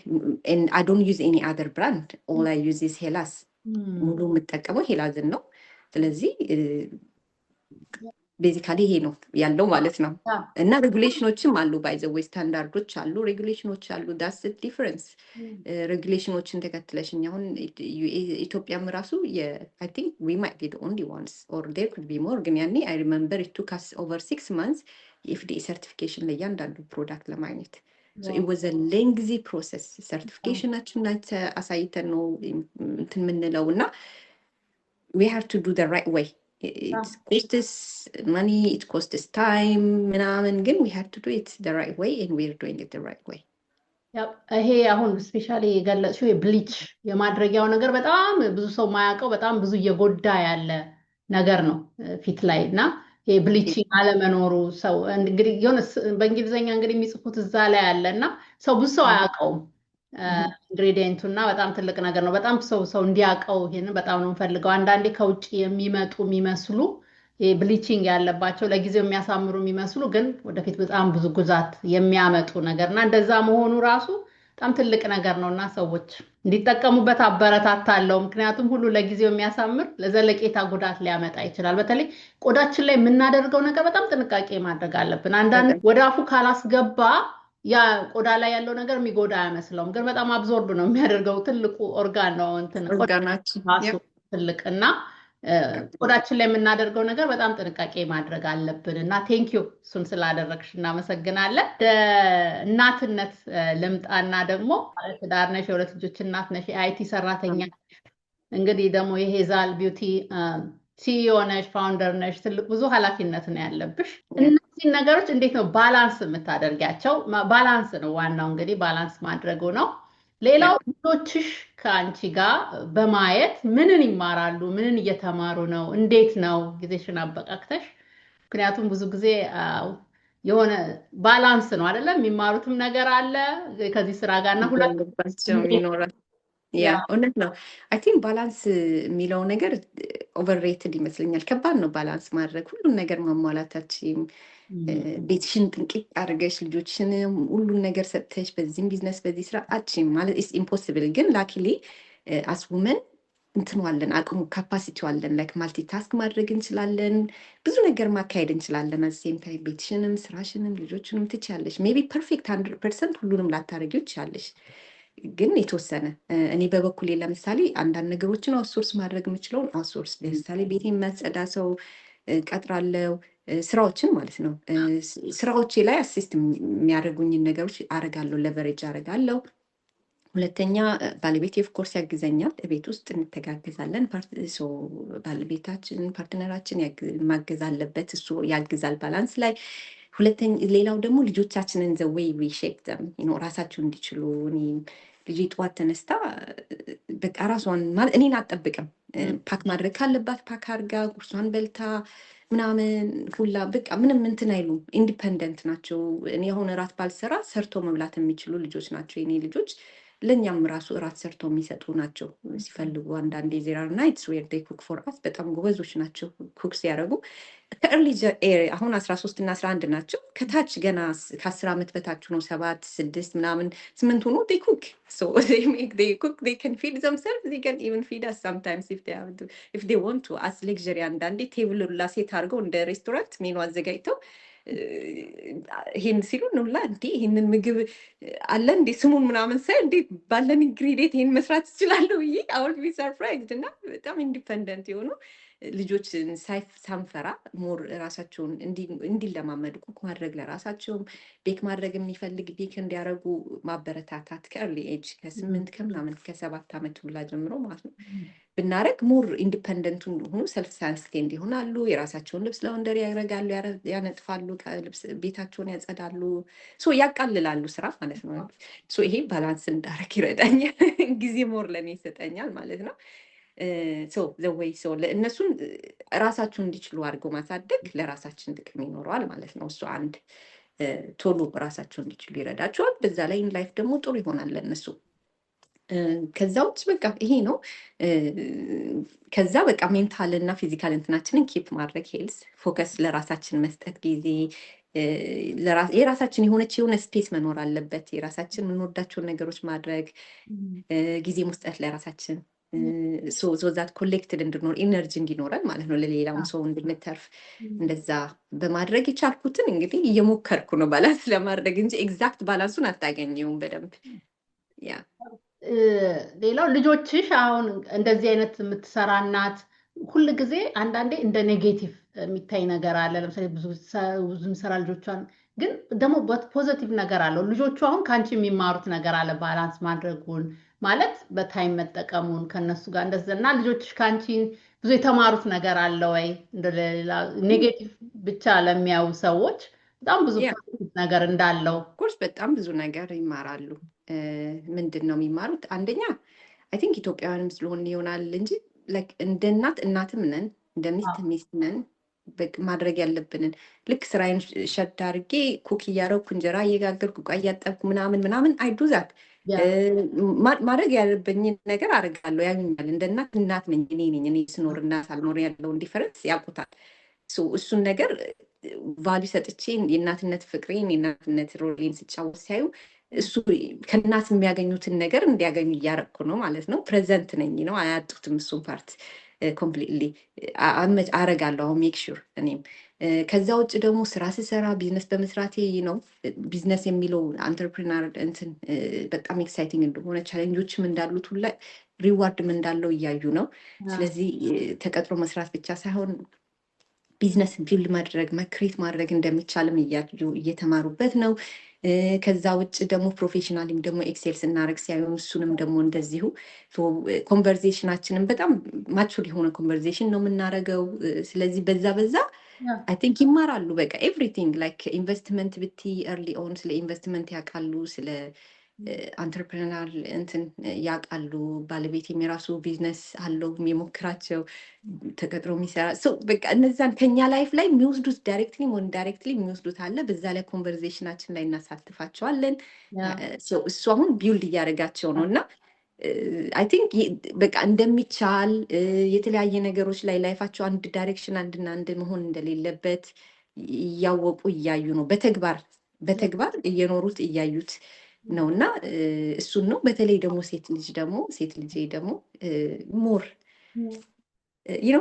and I don't use any other brand all I use is Helas ሙሉ የምጠቀመው ሄላዝን ነው ስለዚህ ቤዚካሊ ይሄ ነው ያለው ማለት ነው እና ሬጉሌሽኖችም አሉ ባይ ዘ ዌይ ስታንዳርዶች አሉ ሬጉሌሽኖች አሉ that's the difference ሬጉሌሽኖችን ተከትለሽኝ አሁን ኢትዮጵያም ራሱ I think we might be the only ones or there could be more ግን ያኔ I remember it took us over 6 months FDA certification ለእያንዳንዱ ፕሮዳክት ለማግኘት so it was a lengthy process certificationችን አሳይተን ነው እንትን የምንለው እና we have to do the right way it costs us money it costs us time ምናምን ግን we have to do it the right way and we're doing it the right way ይሄ አሁን ስፔሻሊ የገለጽሽው የብሊች የማድረጊያው ነገር በጣም ብዙ ሰው ማያውቀው በጣም ብዙ እየጎዳ ያለ ነገር ነው ፊት ላይ እና የብሊቺንግ አለመኖሩ ሰው እንግዲህ የሆነ በእንግሊዘኛ እንግዲህ የሚጽፉት እዛ ላይ አለና ሰው ብዙ ሰው አያውቀውም ኢንግሪዲየንቱና በጣም ትልቅ ነገር ነው በጣም ሰው እንዲያውቀው ይሄን በጣም ነው ፈልገው አንዳንዴ ከውጪ የሚመጡ የሚመስሉ ብሊቺንግ ያለባቸው ለጊዜው የሚያሳምሩ የሚመስሉ ግን ወደፊት በጣም ብዙ ጉዛት የሚያመጡ ነገርና እንደዛ መሆኑ ራሱ በጣም ትልቅ ነገር ነውና ሰዎች እንዲጠቀሙበት አበረታታለሁ ምክንያቱም ሁሉ ለጊዜው የሚያሳምር ለዘለቄታ ጉዳት ሊያመጣ ይችላል በተለይ ቆዳችን ላይ የምናደርገው ነገር በጣም ጥንቃቄ ማድረግ አለብን አንዳንድ ወደ አፉ ካላስገባ ያ ቆዳ ላይ ያለው ነገር የሚጎዳ አይመስለውም፣ ግን በጣም አብዞርብ ነው የሚያደርገው። ትልቁ ኦርጋን ነው እንትን ቆዳ ኦርጋናችን ራሱ ትልቅ እና ቆዳችን ላይ የምናደርገው ነገር በጣም ጥንቃቄ ማድረግ አለብን። እና ቴንኪዩ እሱን ስላደረግሽ እናመሰግናለን። እናትነት ልምጣና ደግሞ ትዳር ነሽ፣ የሁለት ልጆች እናት ነሽ፣ የአይቲ ሰራተኛ እንግዲህ ደግሞ የሄዛል ቢዩቲ ሲኢኦ ነሽ፣ ፋውንደር ነሽ። ትልቅ ብዙ ኃላፊነት ነው ያለብሽ። እነዚህ ነገሮች እንዴት ነው ባላንስ የምታደርጊያቸው? ባላንስ ነው ዋናው፣ እንግዲህ ባላንስ ማድረጉ ነው። ሌላው ልጆችሽ ከአንቺ ጋር በማየት ምንን ይማራሉ? ምንን እየተማሩ ነው? እንዴት ነው ጊዜሽን አበቃክተሽ? ምክንያቱም ብዙ ጊዜ የሆነ ባላንስ ነው አይደለም፣ የሚማሩትም ነገር አለ ከዚህ ስራ ጋር እና ሁለታቸው ይኖራል። ያ እውነት ነው። አይ ቲንክ ባላንስ የሚለው ነገር ኦቨርሬትድ ይመስለኛል። ከባድ ነው ባላንስ ማድረግ፣ ሁሉን ነገር ማሟላታችን፣ ቤትሽን ጥንቅቅ አድርገሽ ልጆችሽን ሁሉን ነገር ሰጥተሽ በዚህም ቢዝነስ በዚህ ስራ አችም ማለት ኢስ ኢምፖሲብል። ግን ላኪሊ አስውመን እንትንዋለን፣ አቅሙ ካፓሲቲው አለን። ላይክ ማልቲታስክ ማድረግ እንችላለን፣ ብዙ ነገር ማካሄድ እንችላለን። አሴም ታይም ቤትሽንም ስራሽንም ልጆችንም ትችያለሽ። ሜቢ ፐርፌክት 100% ሁሉንም ላታደርጊው ትችያለሽ፣ ግን የተወሰነ እኔ በበኩሌ ለምሳሌ አንዳንድ ነገሮችን አውትሶርስ ማድረግ የምችለውን አውትሶርስ፣ ለምሳሌ ቤቴ የሚያጸዳ ሰው ቀጥራለው፣ ስራዎችን ማለት ነው። ስራዎቼ ላይ አሲስት የሚያደርጉኝን ነገሮች አረጋለሁ፣ ለቨሬጅ አረጋለሁ። ሁለተኛ ባለቤቴ ኦፍኮርስ ያግዘኛል፣ ቤት ውስጥ እንተጋግዛለን። ባለቤታችን ፓርትነራችን ማገዝ አለበት፣ እሱ ያግዛል ባላንስ ላይ። ሌላው ደግሞ ልጆቻችንን ዘወይ ዊሼፕ ዘም ራሳቸው እንዲችሉ። ልጅ ጠዋት ተነስታ በቃ ራሷን ማለት እኔን አትጠብቅም። ፓክ ማድረግ ካለባት ፓክ አድርጋ ቁርሷን በልታ ምናምን ሁላ በቃ ምንም እንትን አይሉም፣ ኢንዲፐንደንት ናቸው። እኔ አሁን እራት ባልሰራ ሰርቶ መብላት የሚችሉ ልጆች ናቸው የኔ ልጆች። ለእኛም ራሱ እራት ሰርቶ የሚሰጡ ናቸው ሲፈልጉ። አንዳንዴ ዜራ ናይትስ ዌር ዴይ ኩክ ፎር አስ በጣም ጎበዞች ናቸው ኩክ ሲያደርጉ። ከእርሊ አሁን 13 እና 11 ናቸው። ከታች ገና ከ10 ዓመት በታች ነው 7 6 ምናምን 8 ሆኖ ዴይ ኩክ ኩክ ዴይ ከን ፊድ ዘምሰልቭ ዴይ ከን ኢቨን ፊድ አስ ሳምታይምስ ኢፍ ዴይ ዋንት ቱ አስ ሌክዠሪ። አንዳንዴ ቴብል ላ ሴት አድርገው እንደ ሬስቶራንት ሜኑ አዘጋጅተው ይሄን ሲሉ ነው ላ እንዴ ይሄንን ምግብ አለ እንዴ ስሙን ምናምን ሳይ እንዴ ባለን ኢንግሪዲየንት ይሄን መስራት ይችላለሁ ብዬ አውል ቢ ሰርፕራይዝድ። እና በጣም ኢንዲፐንደንት የሆኑ ልጆች ሳንፈራ ሞር ራሳቸውን እንዲለማመዱ ኩክ ማድረግ ለራሳቸውም ቤክ ማድረግ የሚፈልግ ቤክ እንዲያደርጉ ማበረታታት ከእርሊ ኤጅ ከ8 ከምናምን ከ7 ዓመት ሁላ ጀምሮ ማለት ነው ብናረግ ሞር ኢንዲፐንደንቱ እንዲሆኑ ሰልፍ ሳንስቴንድ ይሆናሉ። የራሳቸውን ልብስ ለወንደር ያደርጋሉ፣ ያነጥፋሉ፣ ቤታቸውን ያጸዳሉ፣ ያቃልላሉ ስራ ማለት ነው። ይሄ ባላንስ እንዳረግ ይረዳኛል፣ ጊዜ ሞር ለእኔ ይሰጠኛል ማለት ነው። ዘወይ እነሱን ራሳቸውን እንዲችሉ አድርገው ማሳደግ ለራሳችን ጥቅም ይኖረዋል ማለት ነው። እሱ አንድ ቶሎ ራሳቸው እንዲችሉ ይረዳቸዋል። በዛ ላይ ላይፍ ደግሞ ጥሩ ይሆናል ለእነሱ። ከዛ ውጭ በቃ ይሄ ነው። ከዛ በቃ ሜንታል እና ፊዚካል እንትናችንን ኪፕ ማድረግ፣ ሄልስ ፎከስ ለራሳችን መስጠት፣ ጊዜ የራሳችን የሆነ ስፔስ መኖር አለበት። የራሳችን የምንወዳቸውን ነገሮች ማድረግ፣ ጊዜ መስጠት ለራሳችን ዛት ኮሌክትድ እንድኖር ኢነርጂ እንዲኖረን ማለት ነው። ለሌላውን ሰው እንድንተርፍ እንደዛ በማድረግ የቻልኩትን እንግዲህ እየሞከርኩ ነው ባላንስ ለማድረግ እንጂ ኤግዛክት ባላንሱን አታገኘውም በደንብ። ያ ሌላው ልጆችሽ አሁን እንደዚህ አይነት የምትሰራ እናት ሁል ጊዜ አንዳንዴ እንደ ኔጌቲቭ የሚታይ ነገር አለ። ለምሳሌ ብዙ ሰራ ልጆቿን ግን ደግሞ ፖዘቲቭ ነገር አለው። ልጆቹ አሁን ከአንቺ የሚማሩት ነገር አለ፣ ባላንስ ማድረጉን ማለት በታይም መጠቀሙን ከነሱ ጋር እንደዛ። እና ልጆችሽ ከአንቺ ብዙ የተማሩት ነገር አለ ወይ? እንደሌላ ኔጌቲቭ ብቻ ለሚያዩ ሰዎች በጣም ብዙ ነገር እንዳለው ኮርስ በጣም ብዙ ነገር ይማራሉ። ምንድን ነው የሚማሩት? አንደኛ አይ ቲንክ ኢትዮጵያውያንም ስለሆን ይሆናል እንጂ እንደ እናትም ነን፣ እንደ ሚስት ነን። ማድረግ ያለብንን ልክ ስራዬን ሸድ አድርጌ ኩክ እያደረኩ እንጀራ እየጋገርኩ ዕቃ እያጠብኩ ምናምን አይዱዛት ማድረግ ያለብኝን ነገር አደርጋለሁ። ያዩኛል። እንደ እናት ነኝ፣ እኔ ነኝ። እኔ ስኖር እና ሳልኖር ያለውን ዲፈረንስ ያውቁታል። እሱን ነገር ቫልዩ ሰጥቼ የእናትነት ፍቅሬን የእናትነት ሮሌን ስጫወት ሲያዩ እሱ ከእናት የሚያገኙትን ነገር እንዲያገኙ እያረግኩ ነው ማለት ነው። ፕሬዘንት ነኝ ነው፣ አያጡትም። እሱን ፓርት ኮምፕሊትሊ አረጋለሁ። አሁን ሜክ ሹር እኔም ከዛ ውጭ ደግሞ ስራ ስሰራ ቢዝነስ በመስራቴ ነው ቢዝነስ የሚለው አንተርፕሪነር እንትን በጣም ኤክሳይቲንግ እንደሆነ ቻሌንጆችም እንዳሉት ሁላ ሪዋርድም እንዳለው እያዩ ነው። ስለዚህ ተቀጥሮ መስራት ብቻ ሳይሆን ቢዝነስ ቢልድ ማድረግ ክሬት ማድረግ እንደሚቻልም እያዩ እየተማሩበት ነው። ከዛ ውጭ ደግሞ ፕሮፌሽናሊም ደግሞ ኤክሴል ስናደርግ ሲያዩን እሱንም ደግሞ እንደዚሁ ኮንቨርዜሽናችንን በጣም ማቹር የሆነ ኮንቨርዜሽን ነው የምናደርገው። ስለዚህ በዛ አይ ቲንክ ይማራሉ። በቃ ኤቭሪቲንግ ላይክ ኢንቨስትመንት ብቲ ኤርሊ ኦን ስለ ኢንቨስትመንት ያውቃሉ፣ ስለ አንትርፕረናል እንትን ያውቃሉ። ባለቤቴም የራሱ ቢዝነስ አለው የሚሞክራቸው ተቀጥሮ የሚሰራ በቃ እነዛን ከኛ ላይፍ ላይ የሚወስዱት ዳይሬክትሊ ወን ዳይሬክትሊ የሚወስዱት አለ። በዛ ላይ ኮንቨርዜሽናችን ላይ እናሳትፋቸዋለን። እሱ አሁን ቢውልድ እያደረጋቸው ነው እና አይ ቲንክ በቃ እንደሚቻል የተለያየ ነገሮች ላይ ላይፋቸው አንድ ዳይሬክሽን አንድና አንድ መሆን እንደሌለበት እያወቁ እያዩ ነው። በተግባር እየኖሩት እያዩት ነው እና እሱን ነው። በተለይ ደግሞ ሴት ልጄ ደግሞ ሞር ያ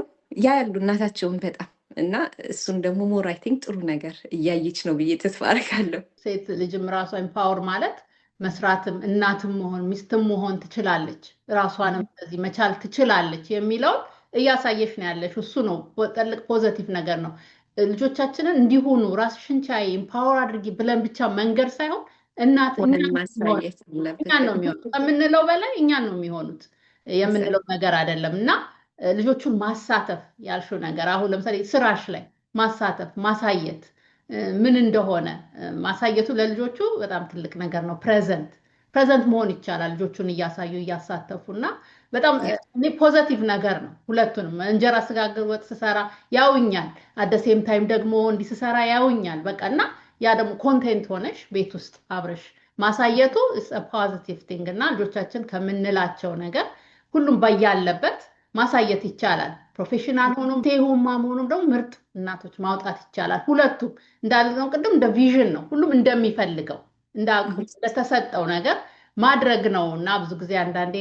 ያሉ እናታቸውን በጣም እና እሱን ደግሞ ሞር አይ ቲንክ ጥሩ ነገር እያየች ነው ብዬ ተስፋ አደርጋለሁ። ሴት ልጅም ራሷ ኤምፓወር ማለት መስራትም እናትም መሆን ሚስትም መሆን ትችላለች፣ ራሷንም እንደዚህ መቻል ትችላለች የሚለውን እያሳየሽ ነው ያለሽ። እሱ ነው ትልቅ ፖዚቲቭ ነገር ነው። ልጆቻችንን እንዲሆኑ ራስሽን ቻይ ኤምፓወር አድርጊ ብለን ብቻ መንገድ ሳይሆን እናት እኛን ነው የሚሆኑት ከምንለው በላይ እኛን ነው የሚሆኑት የምንለው ነገር አይደለም። እና ልጆቹን ማሳተፍ ያልሽው ነገር አሁን ለምሳሌ ስራሽ ላይ ማሳተፍ ማሳየት ምን እንደሆነ ማሳየቱ ለልጆቹ በጣም ትልቅ ነገር ነው። ፕሬዘንት መሆን ይቻላል ልጆቹን እያሳዩ እያሳተፉና በጣም ፖዚቲቭ ነገር ነው። ሁለቱንም እንጀራ ስጋግር ወጥ ስሰራ ያውኛል፣ አደሴም ታይም ደግሞ እንዲህ ስሰራ ያውኛል። በቃና ያ ደግሞ ኮንቴንት ሆነሽ ቤት ውስጥ አብረሽ ማሳየቱ ፖዚቲቭ ቲንግ እና ልጆቻችን ከምንላቸው ነገር ሁሉም በያለበት ማሳየት ይቻላል። ፕሮፌሽናል ሆኖም ቴሆማም ሆኖም ደግሞ ምርጥ እናቶች ማውጣት ይቻላል። ሁለቱም እንዳልነው ቅድም እንደ ቪዥን ነው፣ ሁሉም እንደሚፈልገው እንደተሰጠው ነገር ማድረግ ነው እና ብዙ ጊዜ አንዳንዴ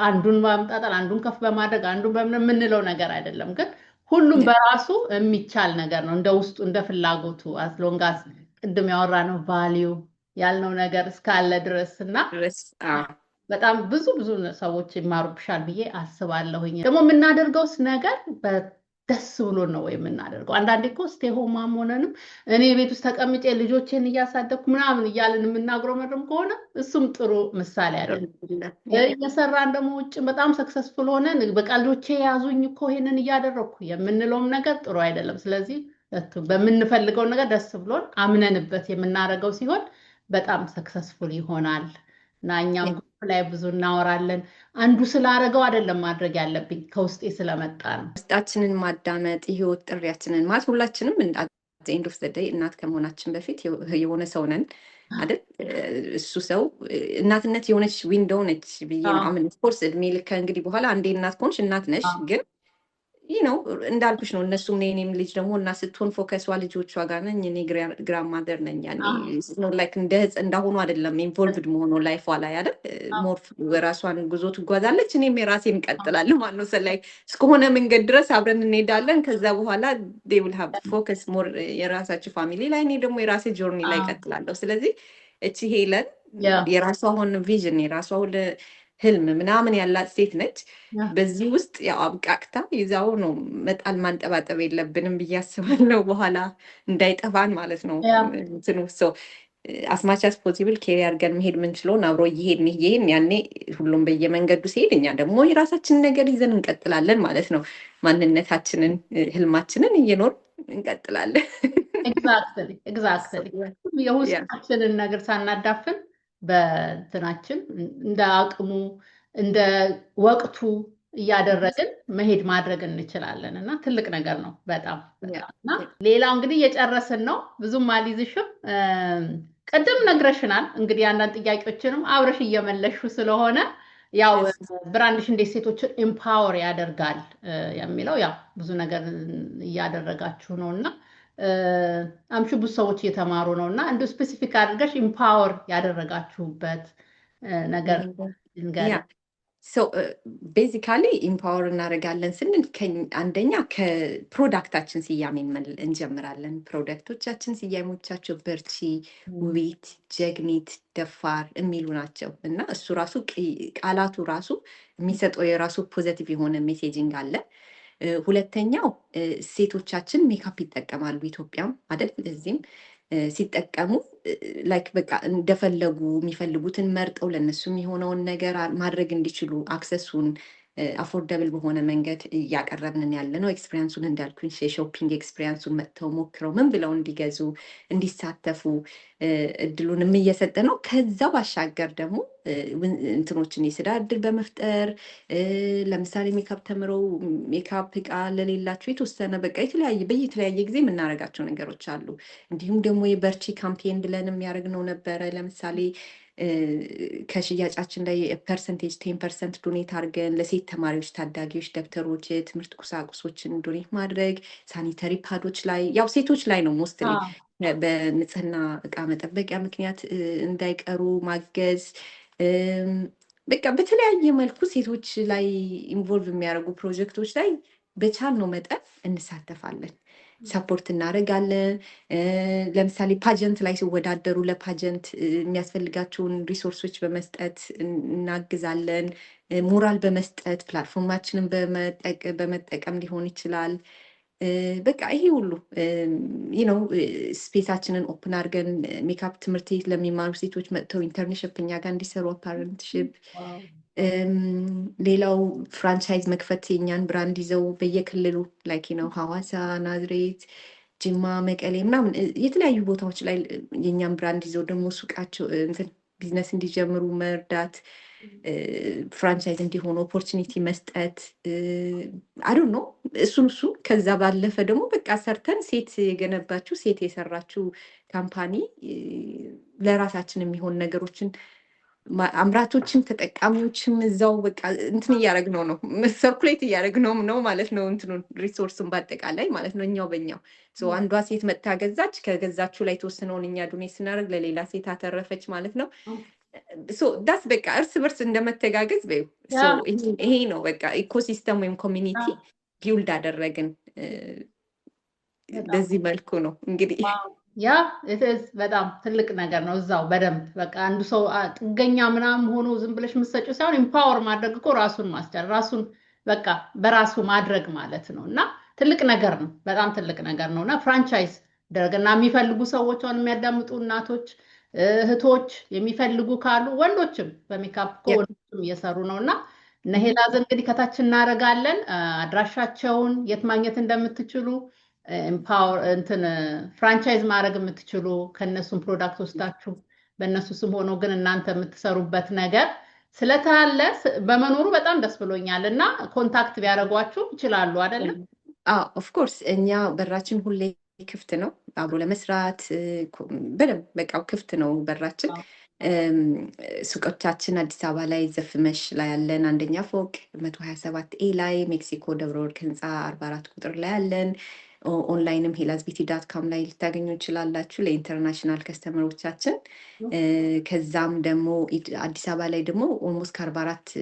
አንዱን ማምጣጣል አንዱን ከፍ በማድረግ አንዱን በምንለው ነገር አይደለም፣ ግን ሁሉም በራሱ የሚቻል ነገር ነው። እንደ ውስጡ እንደ ፍላጎቱ አስሎንጋስ ቅድም ያወራነው ቫልዩ ያልነው ነገር እስካለ ድረስ እና በጣም ብዙ ሰዎች ይማሩብሻል ብዬ አስባለሁኝ። ደግሞ የምናደርገውስ ነገር ደስ ብሎ ነው የምናደርገው። አንዳንዴ እኮ ስቴይ ሆም ሆነንም እኔ ቤት ውስጥ ተቀምጬ ልጆቼን እያሳደግኩ ምናምን እያልን የምናጉረመርም ከሆነ እሱም ጥሩ ምሳሌ አይደለም። እየሰራን ደግሞ ውጭ በጣም ሰክሰስፉል ሆነን በቃ ልጆቼ ያዙኝ እኮ ይሄንን እያደረግኩ የምንለውም ነገር ጥሩ አይደለም። ስለዚህ በምንፈልገው ነገር ደስ ብሎን አምነንበት የምናደርገው ሲሆን በጣም ሰክሰስፉል ይሆናል እና እኛም ላይ ብዙ እናወራለን። አንዱ ስላደረገው አይደለም ማድረግ ያለብኝ ከውስጤ ስለመጣ ነው። ውስጣችንን ማዳመጥ የህይወት ጥሪያችንን ማለት ሁላችንም ኤንድ ኦፍ ዘ ዴይ እናት ከመሆናችን በፊት የሆነ ሰው ነን አይደል? እሱ ሰው እናትነት የሆነች ዊንዶው ነች ብዬ ነው አምን። ኦፍኮርስ እድሜ ልክ እንግዲህ በኋላ አንዴ እናት ከሆንሽ እናት ነሽ ግን ነው እንዳልኩሽ ነው። እነሱም እኔም ልጅ ደግሞ እና ስትሆን ፎከሷ ልጆቿ ጋር ነኝ። እኔ ግራማደር ነኝ። ያኔ ላይክ እንዳሁኑ አይደለም ኢንቮልቭድ መሆኑ ላይፏ ላይ አይደል? ሞር ራሷን ጉዞ ትጓዛለች፣ እኔም የራሴን እቀጥላለሁ ማለት ነው። ሰላይ እስከሆነ መንገድ ድረስ አብረን እንሄዳለን። ከዛ በኋላ they will have focus ሞር የራሳቸው ፋሚሊ ላይ፣ እኔ ደግሞ የራሴ ጆርኒ ላይ እቀጥላለሁ። ስለዚህ እቺ ሄለን የራሷ ሆነ ቪዥን የራሷ ሆነ ህልም ምናምን ያላት ሴት ነች። በዚህ ውስጥ ያው አብቃቅታ ይዛው ነው መጣል ማንጠባጠብ የለብንም ብዬ አስባለሁ። በኋላ እንዳይጠፋን ማለት ነው። እንትኑ አስማች አስ ፖሲብል ኬሪ አድርገን መሄድ ምንችለውን አብሮ እየሄድን ያኔ ሁሉም በየመንገዱ ሲሄድ እኛ ደግሞ የራሳችንን ነገር ይዘን እንቀጥላለን ማለት ነው። ማንነታችንን ህልማችንን እየኖር እንቀጥላለን። ኤግዛክትሊ የውስጣችንን ነገር ሳናዳፍን በእንትናችን እንደ አቅሙ እንደ ወቅቱ እያደረግን መሄድ ማድረግ እንችላለን እና ትልቅ ነገር ነው በጣም እና ሌላው እንግዲህ እየጨረስን ነው። ብዙም አልይዝሽም። ቅድም ነግረሽናል እንግዲህ አንዳንድ ጥያቄዎችንም አብረሽ እየመለሹ ስለሆነ ያው ብራንድሽ እንዴት ሴቶችን ኤምፓወር ያደርጋል የሚለው ያው ብዙ ነገር እያደረጋችሁ ነውና አምሹ ብዙ ሰዎች እየተማሩ ነውና እንደ ስፔሲፊክ አድርገሽ ኤምፓወር ያደረጋችሁበት ነገር እንገር ሶ ቤዚካሊ ኢምፓወር እናደርጋለን ስንል አንደኛ ከፕሮዳክታችን ስያሜ እንጀምራለን። ፕሮዳክቶቻችን ስያሜዎቻቸው በርቺ፣ ውቢት፣ ጀግኒት፣ ደፋር የሚሉ ናቸው እና እሱ ራሱ ቃላቱ ራሱ የሚሰጠው የራሱ ፖዘቲቭ የሆነ ሜሴጂንግ አለ። ሁለተኛው ሴቶቻችን ሜካፕ ይጠቀማሉ ኢትዮጵያም አይደል? እዚህም ሲጠቀሙ ላይክ በቃ እንደፈለጉ የሚፈልጉትን መርጠው ለእነሱ የሚሆነውን ነገር ማድረግ እንዲችሉ አክሰሱን አፎርደብል በሆነ መንገድ እያቀረብንን ያለ ነው። ኤክስፔሪንሱን እንዳልኩኝ የሾፒንግ ኤክስፔሪንሱን መጥተው ሞክረው ምን ብለው እንዲገዙ እንዲሳተፉ እድሉንም እየሰጠ ነው። ከዛ ባሻገር ደግሞ እንትኖችን የስራ እድል በመፍጠር ለምሳሌ ሜካፕ ተምረው ሜካፕ እቃ ለሌላቸው የተወሰነ በቃ በየተለያየ ጊዜ የምናደርጋቸው ነገሮች አሉ። እንዲሁም ደግሞ የበርቺ ካምፔን ብለን የሚያደርግነው ነበረ። ለምሳሌ ከሽያጫችን ላይ ፐርሰንቴጅ 10% ዶኔት አድርገን ለሴት ተማሪዎች ታዳጊዎች ደብተሮች፣ የትምህርት ቁሳቁሶችን ዶኔት ማድረግ፣ ሳኒተሪ ፓዶች ላይ ያው ሴቶች ላይ ነው ሞስትሊ በንጽህና እቃ መጠበቂያ ምክንያት እንዳይቀሩ ማገዝ። በቃ በተለያየ መልኩ ሴቶች ላይ ኢንቮልቭ የሚያደርጉ ፕሮጀክቶች ላይ በቻልነው መጠን እንሳተፋለን፣ ሰፖርት እናደርጋለን። ለምሳሌ ፓጀንት ላይ ሲወዳደሩ ለፓጀንት የሚያስፈልጋቸውን ሪሶርሶች በመስጠት እናግዛለን። ሞራል በመስጠት ፕላትፎርማችንን በመጠቀም ሊሆን ይችላል። በቃ ይሄ ሁሉ ነው። ስፔሳችንን ኦፕን አድርገን ሜካፕ ትምህርት ቤት ለሚማሩ ሴቶች መጥተው ኢንተርንሽፕ እኛ ጋር እንዲሰሩ አፓረንትሽፕ። ሌላው ፍራንቻይዝ መክፈት የኛን ብራንድ ይዘው በየክልሉ ላይክ ነው ሐዋሳ፣ ናዝሬት፣ ጅማ፣ መቀሌ ምናምን የተለያዩ ቦታዎች ላይ የኛን ብራንድ ይዘው ደግሞ ሱቃቸው ቢዝነስ እንዲጀምሩ መርዳት፣ ፍራንቻይዝ እንዲሆኑ ኦፖርቹኒቲ መስጠት አዱ ነው። እሱ ከዛ ባለፈ ደግሞ በቃ ሰርተን ሴት የገነባችው ሴት የሰራችው ካምፓኒ ለራሳችን የሚሆን ነገሮችን አምራቾችም ተጠቃሚዎችም እዛው በቃ እንትን እያደረግነው ነው፣ ሰርኩሌት እያደረግነው ነው ማለት ነው። እንትኑን ሪሶርስን በአጠቃላይ ማለት ነው። እኛው በእኛው አንዷ ሴት መጥታ ገዛች፣ ከገዛችሁ ላይ የተወሰነውን እኛ ዶኔት ስናደርግ ለሌላ ሴት አተረፈች ማለት ነው። ዳስ በቃ እርስ በርስ እንደመተጋገዝ በይው። ይሄ ነው በቃ ኢኮሲስተም ወይም ኮሚኒቲ ቢውልድ አደረግን። በዚህ መልኩ ነው እንግዲህ ያ በጣም ትልቅ ነገር ነው። እዛው በደንብ በቃ አንዱ ሰው ጥገኛ ምናምን ሆኖ ዝም ብለሽ የምትሰጪው ሳይሆን ኢምፓወር ማድረግ እኮ ራሱን ማስቻል ራሱን በቃ በራሱ ማድረግ ማለት ነው። እና ትልቅ ነገር ነው፣ በጣም ትልቅ ነገር ነው። እና ፍራንቻይዝ ደረግና የሚፈልጉ ሰዎች አሁን የሚያዳምጡ እናቶች እህቶች የሚፈልጉ ካሉ ወንዶችም በሜካፕ እኮ ወንዶችም እየሰሩ ነው። እና ሄላዝ እንግዲህ ከታች እናደርጋለን አድራሻቸውን የት ማግኘት እንደምትችሉ ኤምፓወር ፍራንቻይዝ ማድረግ የምትችሉ ከነሱም ፕሮዳክት ወስዳችሁ በእነሱ ስም ሆኖ ግን እናንተ የምትሰሩበት ነገር ስለታለ በመኖሩ በጣም ደስ ብሎኛል። እና ኮንታክት ቢያደርጓችሁ ይችላሉ አይደለም? ኦፍኮርስ እኛ በራችን ሁሌ ክፍት ነው፣ አብሮ ለመስራት በደንብ በቃ ክፍት ነው በራችን። ሱቆቻችን አዲስ አበባ ላይ ዘፍመሽ ላይ ያለን አንደኛ ፎቅ 127 ኤ ላይ፣ ሜክሲኮ ደብረ ወርቅ ህንፃ 44 ቁጥር ላይ ያለን። ኦንላይንም helazbeauty.com ላይ ልታገኙ ይችላላችሁ ለኢንተርናሽናል ከስተመሮቻችን። ከዛም ደግሞ አዲስ አበባ ላይ ደግሞ ኦልሞስት ከ44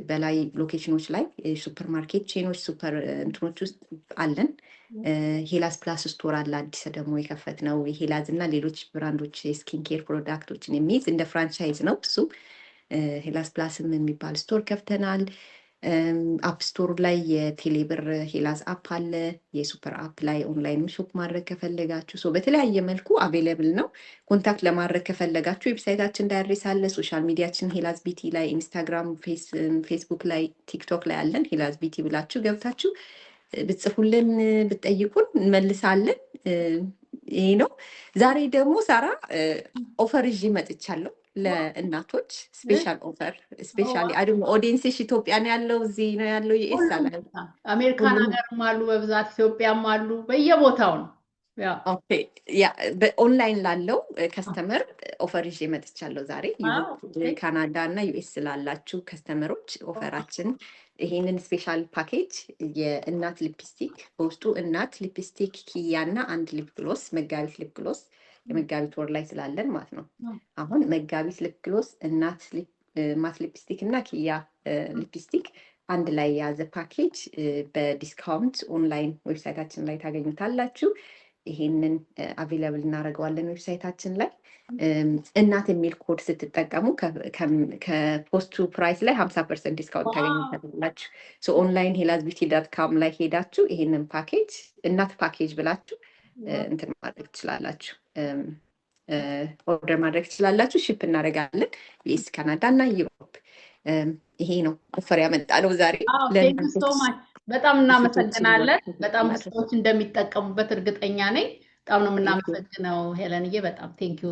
በላይ ሎኬሽኖች ላይ ሱፐር ማርኬት ቼኖች ሱፐር እንትኖች ውስጥ አለን። ሄላዝ ፕላስ ስቶር አለ አዲስ ደግሞ የከፈት ነው። ሄላዝ እና ሌሎች ብራንዶች የስኪን ኬር ፕሮዳክቶችን የሚይዝ እንደ ፍራንቻይዝ ነው እሱ። ሄላዝ ፕላስም የሚባል ስቶር ከፍተናል። አፕ ስቶር ላይ የቴሌብር ሄላዝ አፕ አለ። የሱፐር አፕ ላይ ኦንላይን ሾፕ ማድረግ ከፈለጋችሁ በተለያየ መልኩ አቬይለብል ነው። ኮንታክት ለማድረግ ከፈለጋችሁ ዌብሳይታችን ዳይሬስ አለ። ሶሻል ሚዲያችን ሄላዝ ቢቲ ላይ ኢንስታግራም፣ ፌስቡክ ላይ፣ ቲክቶክ ላይ አለን። ሄላዝ ቢቲ ብላችሁ ገብታችሁ ብትጽፉልን ብትጠይቁን እንመልሳለን። ይሄ ነው። ዛሬ ደግሞ ሳራ ኦፈር ይዤ መጥቻለሁ ለእናቶች ስፔሻል ኦፈር። ስፔሻሊ አይደለም ኦዲየንስሽ ኢትዮጵያ ነው ያለው፣ እዚህ ነው ያለው፣ ዩኤስ አለ፣ አሜሪካን ሀገርም አሉ በብዛት ኢትዮጵያም አሉ፣ በየቦታው ነው። ኦኬ ያ በኦንላይን ላለው ከስተመር ኦፈር ይዤ መጥቻለሁ ዛሬ። ካናዳ እና ዩኤስ ላላችሁ ከስተመሮች ኦፈራችን ይሄንን ስፔሻል ፓኬጅ የእናት ሊፕስቲክ በውስጡ እናት ሊፕስቲክ ኪያና አንድ ሊፕ ግሎስ መጋቢት ሊፕ ግሎስ የመጋቢት ወር ላይ ስላለን ማለት ነው። አሁን መጋቢት ሊፕ ግሎስ እናት ማት ሊፕስቲክ እና ኪያ ሊፕስቲክ አንድ ላይ የያዘ ፓኬጅ በዲስካውንት ኦንላይን ዌብሳይታችን ላይ ታገኙታላችሁ። ይሄንን አቬይላብል እናደርገዋለን ዌብሳይታችን ላይ። እናት የሚል ኮድ ስትጠቀሙ ከፖስቱ ፕራይስ ላይ 50% ዲስካውንት ታገኙታላችሁ። ኦንላይን ሄላዝቢቲ.com ላይ ሄዳችሁ ይሄንን ፓኬጅ እናት ፓኬጅ ብላችሁ እንትን ማድረግ ትችላላችሁ፣ ኦርደር ማድረግ ትችላላችሁ። ሺፕ እናደርጋለን ዩኤስ፣ ካናዳ እና ዩሮፕ። ይሄ ነው ኦፈር ያመጣ ነው ዛሬ። በጣም እናመሰግናለን። በጣም ሰዎች እንደሚጠቀሙበት እርግጠኛ ነኝ። በጣም ነው የምናመሰግነው ሄለንዬ። በጣም ቴንኪዩ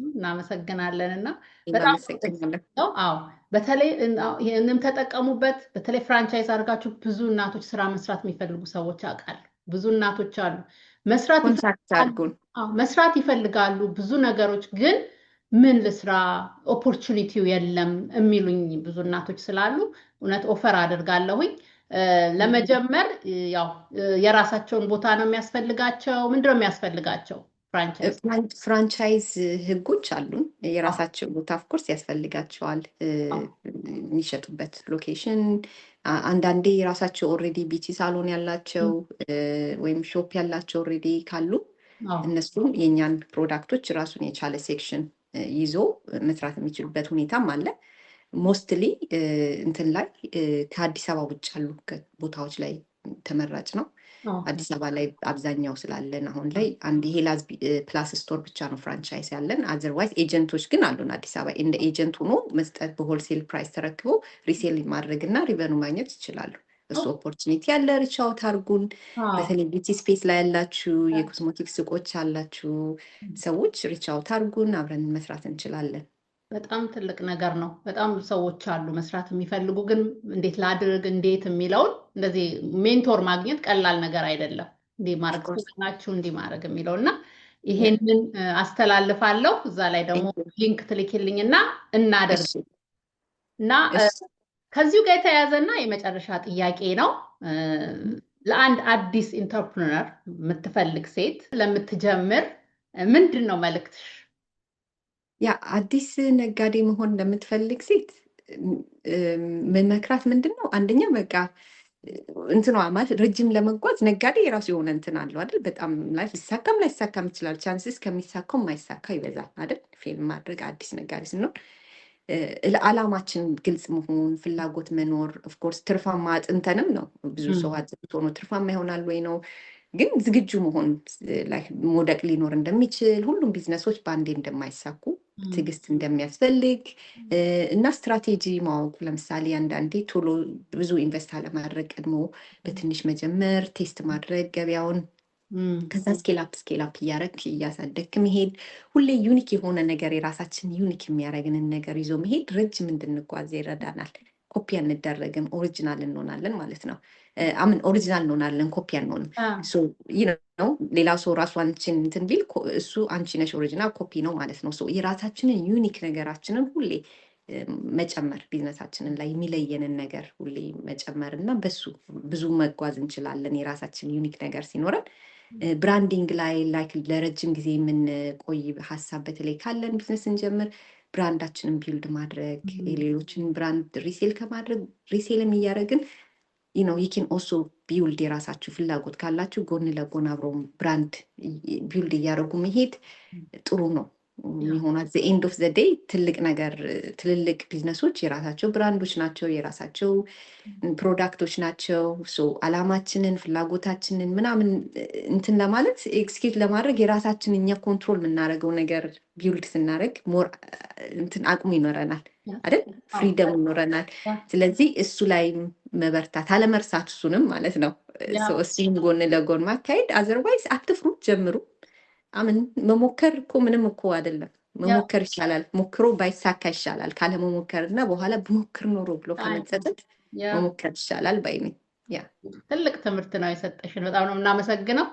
እናመሰግናለን። እና በጣም ነው በተለይ ይህንም ተጠቀሙበት። በተለይ ፍራንቻይዝ አድርጋችሁ ብዙ እናቶች ስራ መስራት የሚፈልጉ ሰዎች አውቃለሁ። ብዙ እናቶች አሉ መስራት ይፈልጋሉ ብዙ ነገሮች፣ ግን ምን ልስራ ኦፖርቹኒቲው የለም የሚሉኝ ብዙ እናቶች ስላሉ እውነት ኦፈር አድርጋለሁኝ። ለመጀመር ያው የራሳቸውን ቦታ ነው የሚያስፈልጋቸው። ምንድነው የሚያስፈልጋቸው? ፍራንቻይዝ ህጎች አሉን። የራሳቸው ቦታ ኦፍኮርስ ያስፈልጋቸዋል፣ የሚሸጡበት ሎኬሽን። አንዳንዴ የራሳቸው ኦልሬዲ ቢቲ ሳሎን ያላቸው ወይም ሾፕ ያላቸው ኦልሬዲ ካሉ እነሱም የኛን ፕሮዳክቶች ራሱን የቻለ ሴክሽን ይዞ መስራት የሚችሉበት ሁኔታም አለ። ሞስትሊ እንትን ላይ ከአዲስ አበባ ውጭ ያሉ ቦታዎች ላይ ተመራጭ ነው። አዲስ አበባ ላይ አብዛኛው ስላለን አሁን ላይ አንድ ሄላዝ ፕላስ ስቶር ብቻ ነው ፍራንቻይዝ ያለን። አዘርዋይዝ ኤጀንቶች ግን አሉን አዲስ አበባ። እንደ ኤጀንት ሆኖ መስጠት በሆልሴል ፕራይስ ተረክበው ሪሴል ማድረግ እና ሪቨኑ ማግኘት ይችላሉ። እሱ ኦፖርቹኒቲ ያለ ሪቻውት አርጉን። በተለይ ቢቲ ስፔስ ላይ ያላችሁ የኮስሞቲክስ ሱቆች ያላችሁ ሰዎች ሪቻውት አርጉን፣ አብረን መስራት እንችላለን። በጣም ትልቅ ነገር ነው። በጣም ሰዎች አሉ መስራት የሚፈልጉ፣ ግን እንዴት ላድርግ እንዴት የሚለውን እንደዚህ ሜንቶር ማግኘት ቀላል ነገር አይደለም። እንዲህ ማድረግ ናችሁ እንዲህ ማድረግ የሚለው እና ይሄንን አስተላልፋለሁ። እዛ ላይ ደግሞ ሊንክ ትልኪልኝና እናደርግ እና ከዚሁ ጋር የተያያዘና የመጨረሻ ጥያቄ ነው። ለአንድ አዲስ ኢንተርፕረነር የምትፈልግ ሴት ለምትጀምር ምንድን ነው መልእክትሽ? ያ አዲስ ነጋዴ መሆን ለምትፈልግ ሴት መመክራት ምንድን ነው? አንደኛ በቃ እንትኗ ማለት ረጅም ለመጓዝ ነጋዴ የራሱ የሆነ እንትን አለው አይደል? በጣም ላይ ሊሳካም ላይሳካም ይችላል። ቻንስስ ከሚሳካው የማይሳካ ይበዛል አይደል? ፌል ማድረግ አዲስ ነጋዴ ስንሆን ለዓላማችን ግልጽ መሆን፣ ፍላጎት መኖር። ኦፍኮርስ ትርፋማ አጥንተንም ነው። ብዙ ሰው አጥንቶ ነው ትርፋማ ይሆናል ወይ ነው። ግን ዝግጁ መሆን ላይ መውደቅ ሊኖር እንደሚችል፣ ሁሉም ቢዝነሶች በአንዴ እንደማይሳኩ፣ ትዕግስት እንደሚያስፈልግ እና ስትራቴጂ ማወቅ። ለምሳሌ አንዳንዴ ቶሎ ብዙ ኢንቨስት አለማድረግ፣ ቀድሞ በትንሽ መጀመር፣ ቴስት ማድረግ ገበያውን፣ ከዛ ስኬላፕ እያረግ እያሳደግክ መሄድ። ሁሌ ዩኒክ የሆነ ነገር የራሳችን ዩኒክ የሚያደርግንን ነገር ይዞ መሄድ ረጅም እንድንጓዝ ይረዳናል። ኮፒ አንደረግም፣ ኦሪጂናል እንሆናለን ማለት ነው። አምን ኦሪጂናል እንሆናለን፣ ኮፒ አንሆንም። ነው ሌላ ሰው ራሱ አንቺን እንትን ቢል እሱ አንቺ ነሽ ኦሪጂናል፣ ኮፒ ነው ማለት ነው። የራሳችንን ዩኒክ ነገራችንን ሁሌ መጨመር፣ ቢዝነሳችንን ላይ የሚለየንን ነገር ሁሌ መጨመር እና በሱ ብዙ መጓዝ እንችላለን። የራሳችን ዩኒክ ነገር ሲኖረን ብራንዲንግ ላይ ላይክ ለረጅም ጊዜ የምንቆይ ሀሳብ በተለይ ካለን ቢዝነስ እንጀምር፣ ብራንዳችንን ቢልድ ማድረግ፣ የሌሎችን ብራንድ ሪሴል ከማድረግ ሪሴልም እያደረግን ይኪን ኦሶ ቢውልድ የራሳችሁ ፍላጎት ካላችሁ ጎን ለጎን አብሮ ብራንድ ቢውልድ እያደረጉ መሄድ ጥሩ ነው የሚሆናል። ዘ ኤንድ ኦፍ ዘ ዴይ ትልቅ ነገር ትልልቅ ቢዝነሶች የራሳቸው ብራንዶች ናቸው፣ የራሳቸው ፕሮዳክቶች ናቸው። አላማችንን ፍላጎታችንን ምናምን እንትን ለማለት ኤክስኪዩት ለማድረግ የራሳችን እኛ ኮንትሮል የምናደርገው ነገር ቢውልድ ስናደርግ ሞር እንትን አቅሙ ይኖረናል አይደል? ፍሪደም ይኖረናል። ስለዚህ እሱ ላይ መበርታት አለመርሳት፣ እሱንም ማለት ነው። እሱም ጎን ለጎን ማካሄድ። አዘርዋይስ አትፍሩ፣ ጀምሩ። አምን መሞከር እኮ ምንም እኮ አይደለም። መሞከር ይሻላል፣ ሞክሮ ባይሳካ ይሻላል ካለመሞከር እና በኋላ ብሞክር ኖሮ ብሎ ከመጸጸት መሞከር ይሻላል ባይኔ። ትልቅ ትምህርት ነው የሰጠሽን፣ በጣም ነው የምናመሰግነው።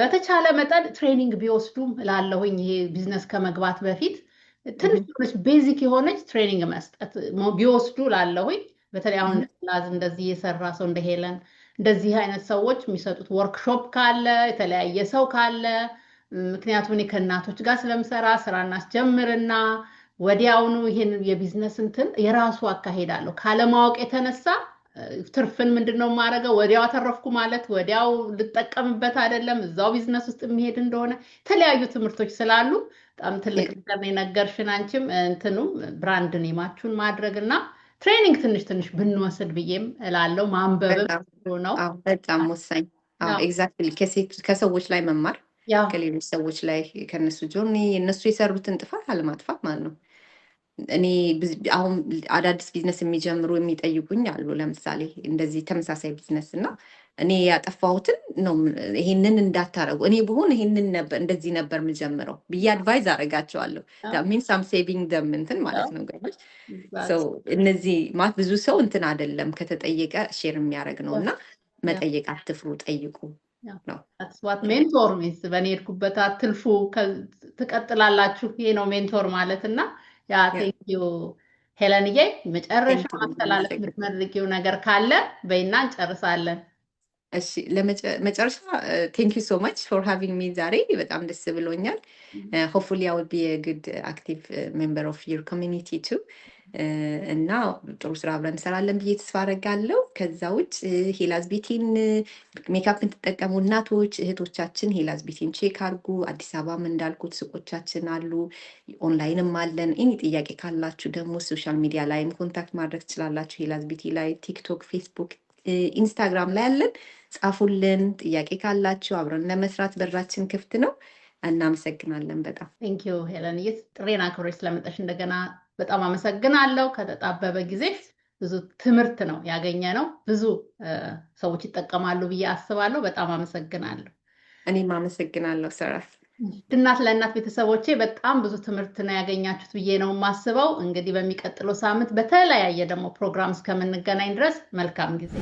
በተቻለ መጠን ትሬኒንግ ቢወስዱ እላለሁኝ። ይሄ ቢዝነስ ከመግባት በፊት ትንሽ ቤዚክ የሆነች ትሬኒንግ መስጠት ቢወስዱ እላለሁኝ። በተለይ አሁን ላዝ እንደዚህ የሰራ ሰው እንደ ሄለን እንደዚህ አይነት ሰዎች የሚሰጡት ወርክሾፕ ካለ የተለያየ ሰው ካለ፣ ምክንያቱም እኔ ከእናቶች ጋር ስለምሰራ ስራ እናስጀምርና ወዲያውኑ ይሄን የቢዝነስ እንትን የራሱ አካሄዳለሁ ካለማወቅ የተነሳ ትርፍን ምንድነው ማረገው ወዲያው አተረፍኩ ማለት ወዲያው ልጠቀምበት አይደለም እዛው ቢዝነስ ውስጥ የሚሄድ እንደሆነ የተለያዩ ትምህርቶች ስላሉ በጣም ትልቅ ነገር ነው የነገርሽን አንቺም እንትኑም ብራንድ ኔማችሁን ማድረግና ትሬኒንግ ትንሽ ብንወስድ ብዬም እላለሁ ማንበብ ነው በጣም ወሳኝ ኤግዛክትሊ ከሰዎች ላይ መማር ከሌሎች ሰዎች ላይ ከነሱ ጆርኒ እነሱ የሰሩትን ጥፋት አለማጥፋት ማለት ነው እኔ አሁን አዳዲስ ቢዝነስ የሚጀምሩ የሚጠይቁኝ አሉ ለምሳሌ እንደዚህ ተመሳሳይ ቢዝነስ እና እኔ ያጠፋሁትን ነው ይሄንን እንዳታረጉ እኔ ብሆን ይሄንን ነበር እንደዚህ ነበር የምጀምረው ብዬ አድቫይዝ አደርጋቸዋለሁ that means I'm saving them እንትን ማለት ነው ገባሽ so እነዚህ ማለት ብዙ ሰው እንትን አይደለም ከተጠየቀ ሼር የሚያደርግ ነው እና መጠየቅ አትፍሩ ጠይቁ ነው that's what mentor means በኔ ሄድኩበት አትልፉ ትቀጥላላችሁ ይሄ ነው ሜንቶር ማለት እና ያ thank you ሄለንዬ መጨረሻ ማስተላለፍ የምትመርቂው ነገር ካለ በእና እንጨርሳለን እሺ ለመጨረሻ thank you so much for having me ዛሬ በጣም ደስ ብሎኛል hopefully I will be a good active member of your community too እና ጥሩ ስራ አብረን እንሰራለን ብዬ ተስፋ አደርጋለሁ ከዛ ውጭ ሄላዝ ቢቲን ሜካፕ የምትጠቀሙ እናቶች እህቶቻችን ሄላዝ ቢቲን ቼክ አድርጉ አዲስ አበባም እንዳልኩት ሱቆቻችን አሉ ኦንላይንም አለን እኔ ጥያቄ ካላችሁ ደግሞ ሶሻል ሚዲያ ላይም ኮንታክት ማድረግ ትችላላችሁ ሄላዝ ቢቲ ላይ ቲክቶክ ፌስቡክ ኢንስታግራም ላይ አለን ጻፉልን ጥያቄ ካላችሁ አብረን ለመስራት በራችን ክፍት ነው እናመሰግናለን በጣም thank you ሄለን ጥሬና አክብረሽ ስለመጣሽ እንደገና በጣም አመሰግናለሁ ከተጣበበ ጊዜ ብዙ ትምህርት ነው ያገኘ ነው ብዙ ሰዎች ይጠቀማሉ ብዬ አስባለሁ በጣም አመሰግናለሁ እኔም አመሰግናለሁ ሰራፍ እናት ለእናት ቤተሰቦቼ በጣም ብዙ ትምህርት ነው ያገኛችሁት ብዬ ነው ማስበው እንግዲህ በሚቀጥለው ሳምንት በተለያየ ደግሞ ፕሮግራም እስከምንገናኝ ድረስ መልካም ጊዜ